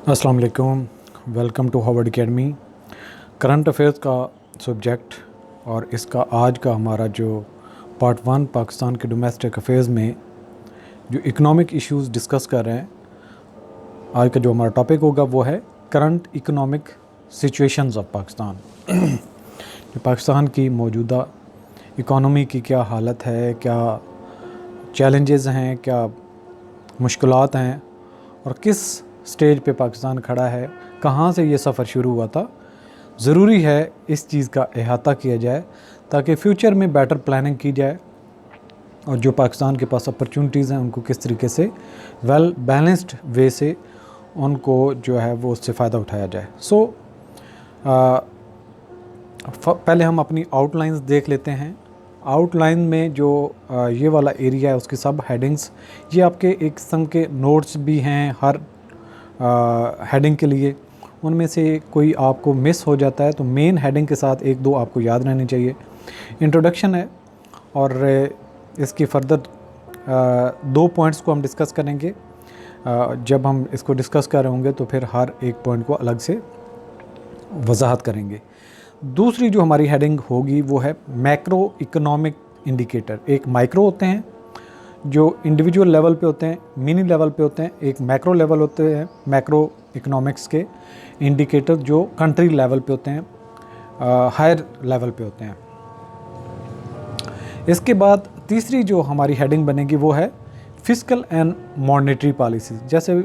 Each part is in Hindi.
अस्सलाम वालेकुम, welcome to Harvard academy. Current affairs का सब्जेक्ट और इसका आज का हमारा जो पार्ट 1 पाकिस्तान के डोमेस्टिक अफेयर्स में जो इकोनॉमिक इश्यूज़ डिस्कस कर रहे हैं, आज का जो हमारा टॉपिक होगा वो है current economic situations of Pakistan. जो पाकिस्तान की मौजूदा इकोनॉमी की क्या हालत है, क्या चैलेंजेस हैं, क्या मुश्किलात हैं और किस स्टेज पे पाकिस्तान खड़ा है, कहाँ से ये सफ़र शुरू हुआ था। ज़रूरी है इस चीज़ का अहाता किया जाए ताकि फ़्यूचर में बेटर प्लानिंग की जाए और जो पाकिस्तान के पास अपॉर्चुनिटीज़ हैं उनको किस तरीके से वेल बैलेंस्ड वे से उनको जो है वो उससे फ़ायदा उठाया जाए। पहले हम अपनी आउटलाइंस देख लेते हैं। आउटलाइन में जो ये वाला एरिया है उसकी सब हेडिंग्स, ये आपके एक किस्म के नोट्स भी हैं हर हेडिंग के लिए। उनमें से कोई आपको मिस हो जाता है तो मेन हेडिंग के साथ एक दो आपको याद रहनी चाहिए। इंट्रोडक्शन है और इसकी फर्दर 2 पॉइंट्स को हम डिस्कस करेंगे। जब हम इसको डिस्कस कर रहे होंगे तो फिर हर एक पॉइंट को अलग से वजाहत करेंगे। दूसरी जो हमारी हेडिंग होगी वो है मैक्रो इकोनॉमिक इंडिकेटर। एक माइक्रो होते हैं जो इंडिविजुअल लेवल पे होते हैं, मिनी लेवल पे होते हैं, एक मैक्रो लेवल होते हैं मैक्रो इकोनॉमिक्स के इंडिकेटर जो कंट्री लेवल पे होते हैं, हायर लेवल पे होते हैं। इसके बाद तीसरी जो हमारी हेडिंग बनेगी वो है फिस्कल एंड मॉनेटरी पॉलिसीज़। जैसे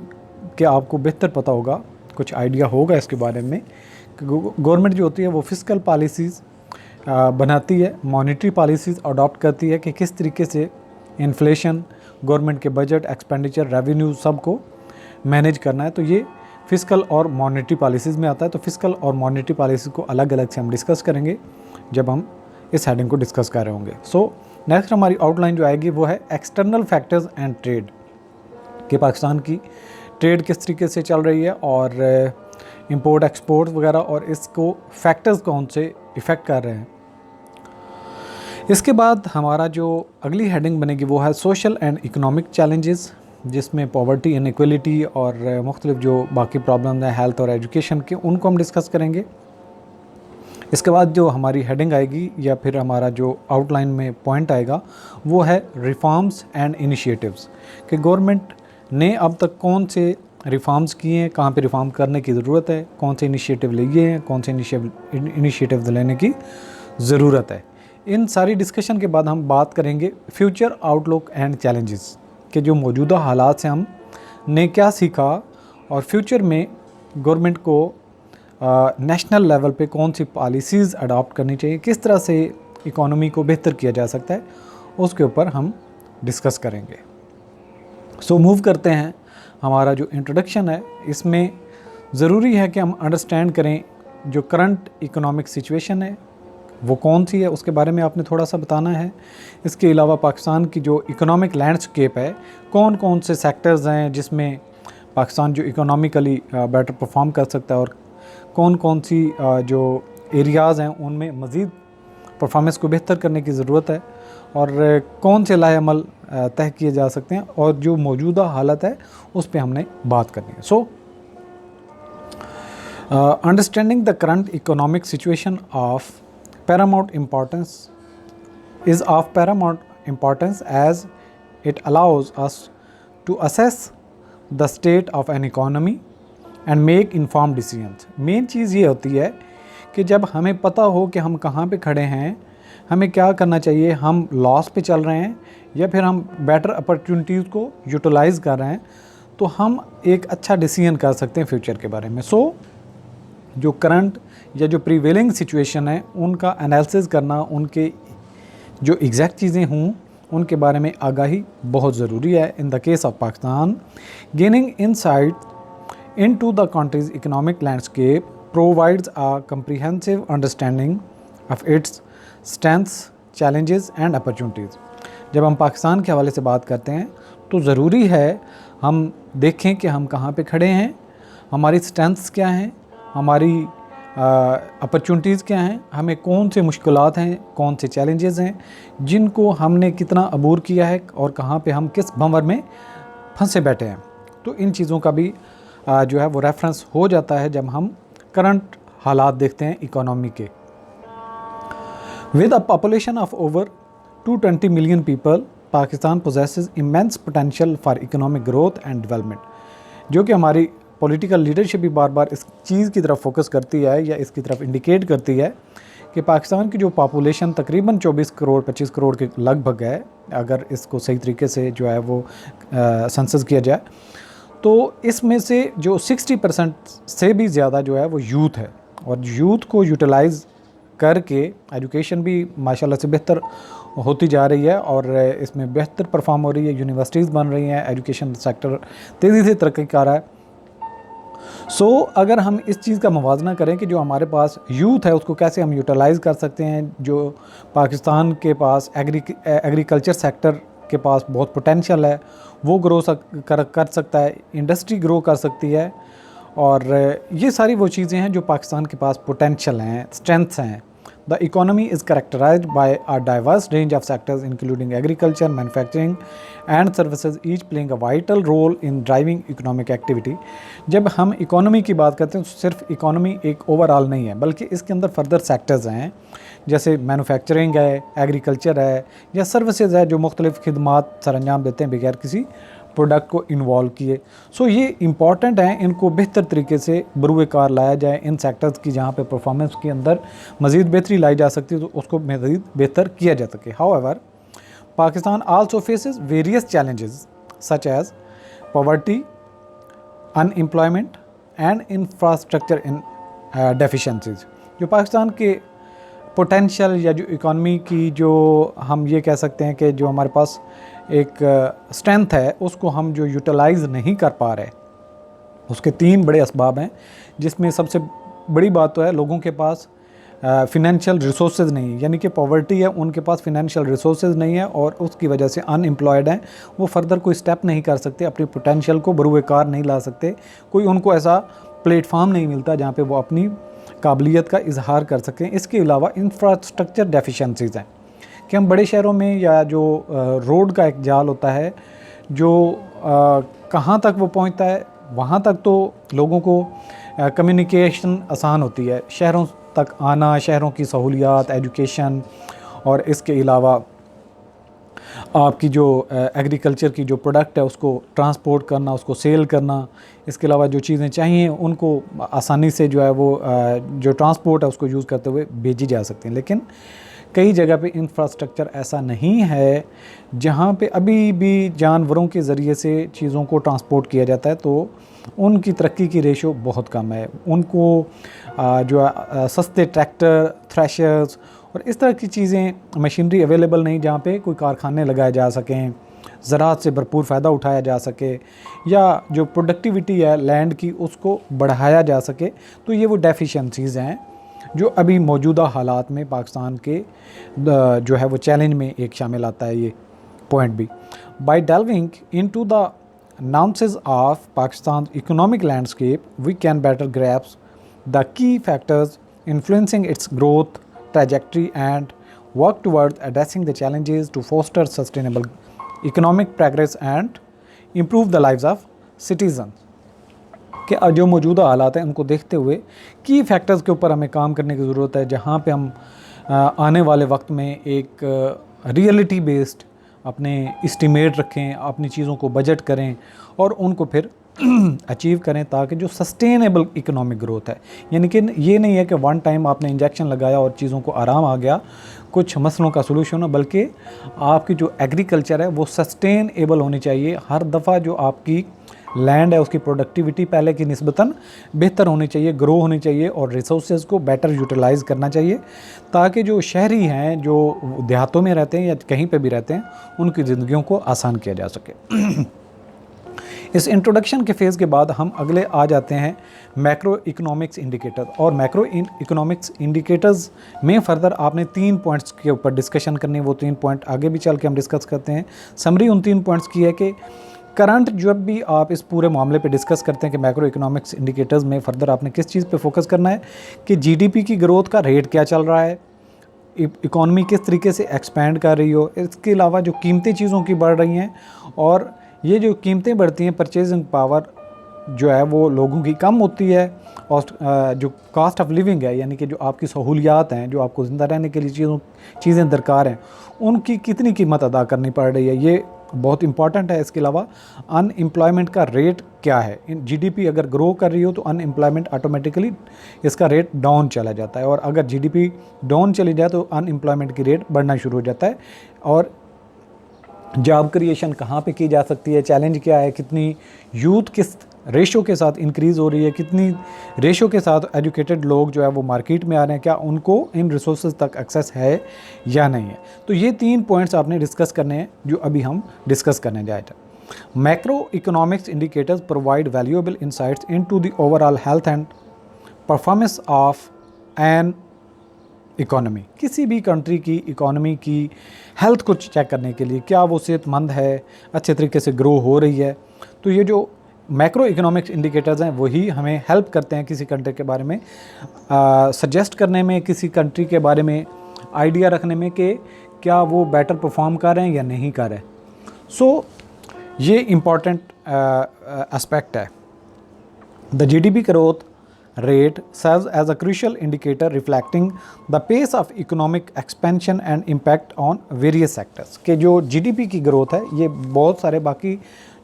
कि आपको बेहतर पता होगा, कुछ आइडिया होगा इसके बारे में, गवर्नमेंट जो होती है वो फिस्कल पॉलिसीज़ बनाती है, मॉनेटरी पॉलिसीज़ अडॉप्ट करती है कि किस तरीके से इन्फ्लेशन, गवर्नमेंट के बजट, एक्सपेंडिचर, रेवेन्यू सबको मैनेज करना है। तो ये फिस्कल और मॉनेटरी पॉलिसीज़ में आता है। तो फिस्कल और मॉनेटरी पॉलिसी को अलग अलग से हम डिस्कस करेंगे जब हम इस हेडिंग को डिस्कस कर रहे होंगे। नेक्स्ट हमारी आउटलाइन जो आएगी वो है एक्सटर्नल फैक्टर्स एंड ट्रेड, कि पाकिस्तान की ट्रेड किस तरीके से चल रही है और इंपोर्ट एक्सपोर्ट वगैरह, और इसको फैक्टर्स कौन से इफ़ेक्ट कर रहे हैं। इसके बाद हमारा जो अगली हेडिंग बनेगी वो है सोशल एंड इकोनॉमिक चैलेंजेस, जिसमें पॉवर्टी, इनइक्वलिटी और मुख्तलिफ जो बाकी प्रॉब्लम्स हैं हेल्थ और एजुकेशन के, उनको हम डिस्कस करेंगे। इसके बाद जो हमारी हेडिंग आएगी या फिर हमारा जो आउटलाइन में पॉइंट आएगा वो है रिफॉर्म्स एंड इनिशिएटिव्स, कि गवर्नमेंट ने अब तक कौन से रिफॉर्म्स किए हैं, कहाँ पे रिफॉर्म करने की ज़रूरत है, कौन से इनिशिएटिव लिए हैं, कौन से इनिशिएटिव लेने की ज़रूरत है। इन सारी डिस्कशन के बाद हम बात करेंगे फ्यूचर आउटलुक एंड चैलेंजेस, के जो मौजूदा हालात से हम ने क्या सीखा और फ्यूचर में गवर्नमेंट को नेशनल लेवल पे कौन सी पॉलिसीज़ अडॉप्ट करनी चाहिए, किस तरह से इकोनॉमी को बेहतर किया जा सकता है, उसके ऊपर हम डिस्कस करेंगे। मूव करते हैं। हमारा जो इंट्रोडक्शन है इसमें ज़रूरी है कि हम अंडरस्टैंड करें जो करंट इकोनॉमिक सिचुएशन है वो कौन सी है, उसके बारे में आपने थोड़ा सा बताना है। इसके अलावा पाकिस्तान की जो इकोनॉमिक लैंडस्केप है, कौन कौन से सेक्टर्स हैं जिसमें पाकिस्तान जो इकोनॉमिकली बेटर परफॉर्म कर सकता है और कौन कौन सी जो एरियाज़ हैं उनमें मज़ीद परफॉर्मेंस को बेहतर करने की ज़रूरत है और कौन से लाए अमल तय किए जा सकते हैं, और जो मौजूदा हालत है उस पर हमने बात करनी है। Understanding the current economic situation of paramount importance is of paramount importance as it allows us to assess the state of an economy and make informed decisions। Main चीज़ ये होती है कि जब हमें पता हो कि हम कहाँ पे खड़े हैं, हमें क्या करना चाहिए, हम लॉस पे चल रहे हैं या फिर हम बेटर अपॉर्चुनिटीज़ को यूटिलाइज़ कर रहे हैं, तो हम एक अच्छा डिसीजन कर सकते हैं फ्यूचर के बारे में। जो करंट या जो प्रीवेलिंग सिचुएशन है उनका एनालिसिस करना, उनके जो एग्जैक्ट चीज़ें हों उनके बारे में आगाही बहुत ज़रूरी है। In the case of Pakistan, gaining insight into the countries economic landscape provides a comprehensive understanding of its strengths, challenges and opportunities. जब हम पाकिस्तान के हवाले से बात करते हैं तो ज़रूरी है हम देखें कि हम कहाँ पे खड़े हैं, हमारी स्ट्रेंथ्स क्या हैं, हमारी अपॉर्चुनिटीज़ क्या हैं, हमें कौन से मुश्किलात हैं, कौन से चैलेंजेस हैं जिनको हमने कितना अबूर किया है और कहाँ पे हम किस भंवर में फंसे बैठे हैं। तो इन चीज़ों का भी जो है वो रेफरेंस हो जाता है जब हम करंट हालात देखते हैं इकोनॉमी के। With a population of over 220 million people, Pakistan possesses immense potential for economic growth and development. जो कि हमारी पॉलिटिकल लीडरशिप भी बार बार इस चीज़ की तरफ फोकस करती है या इसकी तरफ इंडिकेट करती है कि पाकिस्तान की जो पॉपुलेशन तकरीबन 24 करोड़ 25 करोड़ के लगभग है, अगर इसको सही तरीके से जो है वो सेंसस किया जाए, तो इसमें से जो 60% से भी ज़्यादा जो है वो यूथ है। और यूथ को यूटिलाइज़ करके एजुकेशन भी माशाल्लाह से बेहतर होती जा रही है और इसमें बेहतर परफॉर्म हो रही है, यूनिवर्सिटीज़ बन रही हैं, एजुकेशन सेक्टर तेज़ी से तरक्की कर रहा है। अगर हम इस चीज़ का मुवाजना करें कि जो हमारे पास यूथ है उसको कैसे हम यूटिलाइज़ कर सकते हैं, जो पाकिस्तान के पास एग्रीकल्चर सेक्टर के पास बहुत पोटेंशियल है, वो ग्रो कर सकता है, इंडस्ट्री ग्रो कर सकती है, और ये सारी वो चीज़ें हैं जो पाकिस्तान के पास पोटेंशियल हैं, स्ट्रेंथ्स हैं। The economy is characterised by a diverse range of sectors including agriculture, manufacturing and services, each playing a vital role in driving economic activity. जब हम इकोनॉमी की बात करते हैं तो सिर्फ इकोनॉमी एक ओवरऑल नहीं है, बल्कि इसके अंदर फर्दर सेक्टर्स हैं, जैसे मैन्युफैक्चरिंग है, एग्रीकल्चर है, या सर्विसेज है जो मुख्तलिफ़ खिदमात सरअंजाम देते हैं बगैर किसी प्रोडक्ट को इन्वॉल्व किए। ये इंपॉर्टेंट हैं, इनको बेहतर तरीके से बरूए कार लाया जाए। इन सेक्टर्स की जहाँ पे परफॉर्मेंस के अंदर मज़ीद बेहतरी लाई जा सकती है तो उसको मज़ीद बेहतर किया जा सके। However, Pakistan also faces various challenges such as poverty, unemployment and infrastructure in deficiencies. जो पाकिस्तान के पोटेंशियल या जो इकॉनमी की जो हम ये कह सकते हैं कि जो हमारे पास एक स्ट्रेंथ है उसको हम जो यूटिलाइज़ नहीं कर पा रहे, उसके 3 बड़े असबाब हैं, जिसमें सबसे बड़ी बात तो है लोगों के पास फिनेंशियल रिसोर्सेज नहीं है, यानी कि पॉवर्टी है, उनके पास फिनेंशियल रिसोर्सेज नहीं है और उसकी वजह से अनएम्प्लॉयड हैं, वो फर्दर कोई स्टेप नहीं कर सकते, अपनी पोटेंशियल को बरूए कार नहीं ला सकते, कोई उनको ऐसा प्लेटफार्म नहीं मिलता जहाँ पे वो अपनी काबिलियत का इजहार कर सकें। इसके अलावा इंफ्रास्ट्रक्चर डेफिशिएंसीज़ हैं कि हम बड़े शहरों में या जो रोड का एक जाल होता है जो कहाँ तक वो पहुँचता है, वहाँ तक तो लोगों को कम्युनिकेशन आसान होती है, शहरों तक आना, शहरों की सहूलियात, एजुकेशन, और इसके अलावा आपकी जो एग्रीकल्चर की जो प्रोडक्ट है उसको ट्रांसपोर्ट करना, उसको सेल करना, इसके अलावा जो चीज़ें चाहिए उनको आसानी से जो है वो जो ट्रांसपोर्ट है उसको यूज़ करते हुए भेजी जा सकती हैं। लेकिन कई जगह पे इंफ्रास्ट्रक्चर ऐसा नहीं है जहाँ पे अभी भी जानवरों के ज़रिए से चीज़ों को ट्रांसपोर्ट किया जाता है, तो उनकी तरक्की की रेशो बहुत कम है। उनको जो सस्ते ट्रैक्टर, थ्रेशर्स और इस तरह की चीज़ें, मशीनरी अवेलेबल नहीं जहाँ पे कोई कारखाने लगाए जा सकें, ज़राअत से भरपूर फ़ायदा उठाया जा सके, या जो प्रोडक्टिविटी है लैंड की उसको बढ़ाया जा सके। तो ये वो डेफिशिएंसीज़ हैं जो अभी मौजूदा हालात में पाकिस्तान के जो है वो चैलेंज में एक शामिल आता है ये पॉइंट भी। By delving into the nuances of Pakistan's economic landscape, we can better grasp the key factors influencing its growth trajectory and work towards addressing the challenges to foster sustainable economic progress and improve the lives of citizens। कि जो मौजूदा हालात हैं उनको देखते हुए की फैक्टर्स के ऊपर हमें काम करने की ज़रूरत है, जहाँ पे हम आने वाले वक्त में एक रियलिटी बेस्ड अपने इस्टीमेट रखें, अपनी चीज़ों को बजट करें और उनको फिर अचीव करें, ताकि जो सस्टेनेबल इकोनॉमिक ग्रोथ है, यानी कि ये नहीं है कि वन टाइम आपने इंजेक्शन लगाया और चीज़ों को आराम आ गया, कुछ मसलों का सलूशन हो, बल्कि आपकी जो एग्रीकल्चर है वो सस्टेनेबल होनी चाहिए। हर दफ़ा जो आपकी लैंड है उसकी प्रोडक्टिविटी पहले की निस्बतन बेहतर होनी चाहिए, ग्रो होनी चाहिए, और रिसोर्सेज को बेटर यूटिलाइज़ करना चाहिए, ताकि जो शहरी हैं, जो देहातों में रहते हैं या कहीं पे भी रहते हैं, उनकी ज़िंदगियों को आसान किया जा सके। इस इंट्रोडक्शन के फेज़ के बाद हम अगले आ जाते हैं मैक्रो इकोनॉमिक्स इंडिकेटर। और मैक्रो इकोनॉमिक्स इंडिकेटर्स में फ़र्दर आपने 3 पॉइंट्स के ऊपर डिस्कशन करनी है, वो 3 पॉइंट आगे भी चल के हम डिस्कस करते हैं। समरी उन 3 पॉइंट्स की है कि करंट जब भी आप इस पूरे मामले पे डिस्कस करते हैं कि मैक्रो इकोनॉमिक्स इंडिकेटर्स में फ़र्दर आपने किस चीज़ पे फोकस करना है कि जीडीपी की ग्रोथ का रेट क्या चल रहा है, इकॉनमी किस तरीके से एक्सपैंड कर रही हो, इसके अलावा जो कीमतें चीज़ों की बढ़ रही हैं, और ये जो कीमतें बढ़ती हैं परचेजिंग पावर जो है वो लोगों की कम होती है, और जो कॉस्ट ऑफ लिविंग है, यानी कि जो आपकी सहूलियात हैं, जो आपको ज़िंदा रहने के लिए चीज़ें दरकार हैं, उनकी कितनी कीमत अदा करनी पड़ रही है, ये बहुत इंपॉर्टेंट है। इसके अलावा अनएम्प्लॉयमेंट का रेट क्या है, जीडीपी अगर ग्रो कर रही हो तो अनएम्प्लॉयमेंट ऑटोमेटिकली इसका रेट डाउन चला जाता है, और अगर जीडीपी डाउन चली जाए तो अनएम्प्लॉयमेंट की रेट बढ़ना शुरू हो जाता है। और जॉब क्रिएशन कहाँ पे की जा सकती है, चैलेंज क्या है, कितनी यूथ किस रेशो के साथ इंक्रीज़ हो रही है, कितनी रेशो के साथ एजुकेटेड लोग जो है वो मार्केट में आ रहे हैं, क्या उनको इन रिसोर्सेज तक एक्सेस है या नहीं है। तो ये 3 पॉइंट्स आपने डिस्कस करने हैं जो अभी हम डिस्कस करने जाए थे। Macro economics indicators provide valuable insights into the overall health and performance of an economy. किसी भी कंट्री की इकोनॉमी की हेल्थ को चेक करने के लिए, क्या वो सेहतमंद है, अच्छे तरीके से ग्रो हो रही है, तो ये जो मैक्रो इकोनॉमिक्स इंडिकेटर्स हैं वही हमें हेल्प करते हैं किसी कंट्री के बारे में सजेस्ट करने में, किसी कंट्री के बारे में आइडिया रखने में कि क्या वो बेटर परफॉर्म कर रहे हैं या नहीं कर रहे। सो ये इम्पॉर्टेंट एस्पेक्ट है। The GDP growth rate serves as a crucial indicator reflecting the pace of economic expansion and impact on various sectors। कि जो जीडीपी की ग्रोथ है ये बहुत सारे बाकी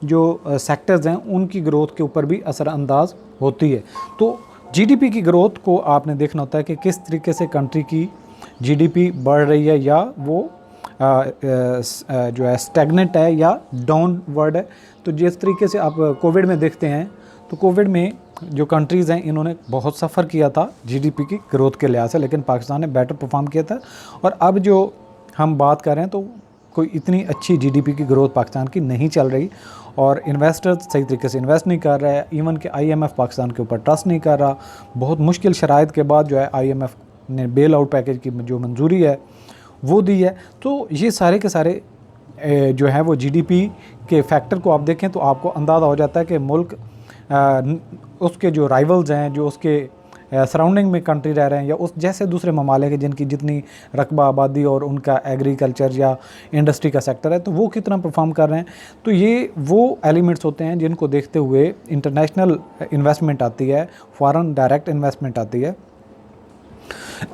जो सेक्टर्स हैं उनकी ग्रोथ के ऊपर भी असरअंदाज होती है। तो जीडीपी की ग्रोथ को आपने देखना होता है कि किस तरीके से कंट्री की जीडीपी बढ़ रही है या वो जो है स्टैग्नेंट है या डाउनवर्ड है। तो जिस तरीके से आप कोविड में देखते हैं, तो कोविड में जो कंट्रीज़ हैं इन्होंने बहुत सफ़र किया था जीडीपी की ग्रोथ के लिहाज से, लेकिन पाकिस्तान ने बेटर परफॉर्म किया था। और अब जो हम बात कर रहे हैं तो कोई इतनी अच्छी जीडीपी की ग्रोथ पाकिस्तान की नहीं चल रही, और इन्वेस्टर्स सही तरीके से इन्वेस्ट नहीं कर रहे हैं। इवन कि आईएमएफ पाकिस्तान के ऊपर ट्रस्ट नहीं कर रहा। बहुत मुश्किल शराइत के बाद जो है आईएमएफ ने बेल आउट पैकेज की जो मंजूरी है वो दी है। तो ये सारे के सारे जो है वो जीडीपी के फैक्टर को आप देखें तो आपको अंदाज़ा हो जाता है कि मुल्क उसके जो राइवल्स हैं, जो उसके सराउंडिंग में कंट्री रह रहे हैं, या उस जैसे दूसरे ममालिक हैं जिनकी जितनी रकबा आबादी और उनका एग्रीकल्चर या इंडस्ट्री का सेक्टर है, तो वो कितना परफॉर्म कर रहे हैं। तो ये वो एलिमेंट्स होते हैं जिनको देखते हुए इंटरनेशनल इन्वेस्टमेंट आती है, फॉरेन डायरेक्ट इन्वेस्टमेंट आती है।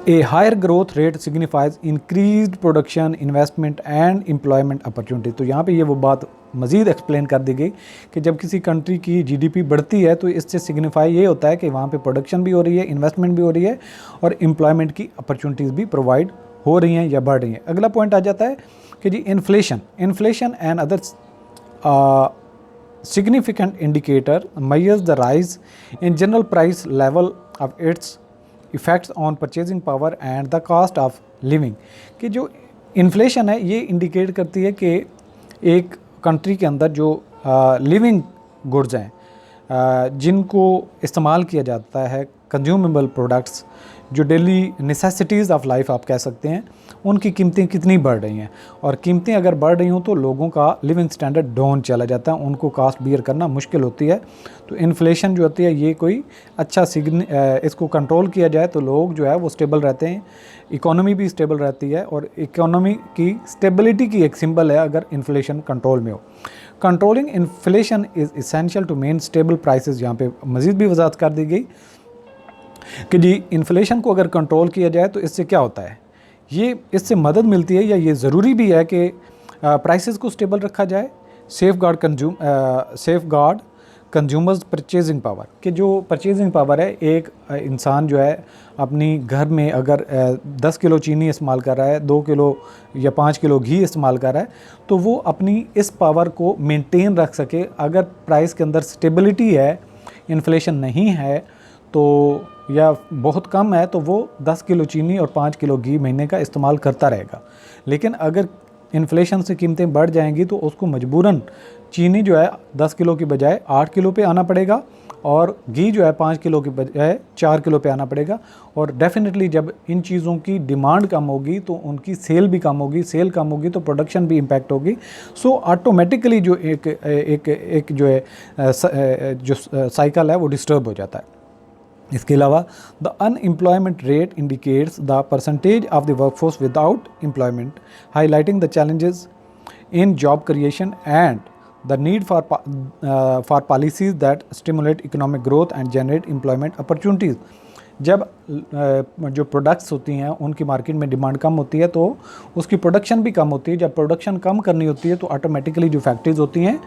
A higher growth rate signifies increased production, investment and employment opportunity। तो यहाँ पे ये वो बात मज़ीद एक्सप्लेन कर दी गई कि जब किसी कंट्री की जीडीपी बढ़ती है तो इससे सिग्निफाई ये होता है कि वहाँ पे प्रोडक्शन भी हो रही है, इन्वेस्टमेंट भी हो रही है, और एम्प्लॉयमेंट की अपॉर्चुनिटीज़ भी प्रोवाइड हो रही हैं या बढ़ रही हैं। अगला पॉइंट आ जाता है कि जी inflation and other significant indicator measures the rise in general price level of its effects on purchasing power and the cost of living। कि जो इन्फ्लेशन है ये इंडिकेट करती है कि एक कंट्री के अंदर जो लिविंग गुड्स हैं जिनको इस्तेमाल किया जाता है, कंज्यूमेबल प्रोडक्ट्स, जो डेली नेसेसिटीज़ ऑफ लाइफ आप कह सकते हैं, उनकी कीमतें कितनी बढ़ रही हैं। और कीमतें अगर बढ़ रही हों तो लोगों का लिविंग स्टैंडर्ड डाउन चला जाता है, उनको कास्ट बियर करना मुश्किल होती है। तो इन्फ्लेशन जो होती है ये कोई अच्छा इसको कंट्रोल किया जाए तो लोग जो है वो स्टेबल रहते हैं, इकोनॉमी भी स्टेबल रहती है, और इकोनॉमी की स्टेबिलिटी की एक सिंबल है अगर इन्फ्लेशन कंट्रोल में हो। Controlling inflation is essential to main stable prices. यहाँ पे मज़ीद भी वजाहत कर दी गई कि जी इन्फ्लेशन को अगर कंट्रोल किया जाए तो इससे क्या होता है, ये इससे मदद मिलती है या ये ज़रूरी भी है कि प्राइसेस को स्टेबल रखा जाए। Safe guard consumers purchasing power, कि जो परचेजिंग पावर है, एक इंसान जो है अपनी घर में अगर 10 किलो चीनी इस्तेमाल कर रहा है, 2 किलो या 5 किलो घी इस्तेमाल कर रहा है, तो वो अपनी इस पावर को मेंटेन रख सके। अगर प्राइस के अंदर स्टेबिलिटी है, इन्फ्लेशन नहीं है तो या बहुत कम है, तो वो 10 किलो चीनी और 5 किलो घी महीने का इस्तेमाल करता रहेगा। लेकिन अगर इन्फ्लेशन से कीमतें बढ़ जाएंगी तो उसको मजबूरन चीनी जो है 10 किलो की बजाय 8 किलो पे आना पड़ेगा, और घी जो है 5 किलो की बजाय 4 किलो पे आना पड़ेगा। और डेफिनेटली जब इन चीज़ों की डिमांड कम होगी तो उनकी सेल भी कम होगी, सेल कम होगी तो प्रोडक्शन भी इम्पैक्ट होगी। सो ऑटोमेटिकली जो एक जो है जो साइकिल है वो डिस्टर्ब हो जाता है। इसके अलावा the unemployment rate indicates the percentage of the workforce without employment, highlighting the challenges in job creation and the need for policies that stimulate economic growth and generate employment opportunities. जब जो प्रोडक्ट्स होती हैं उनकी मार्केट में डिमांड कम होती है तो उसकी प्रोडक्शन भी कम होती है। जब प्रोडक्शन कम करनी होती है तो ऑटोमेटिकली जो फैक्ट्रीज होती हैं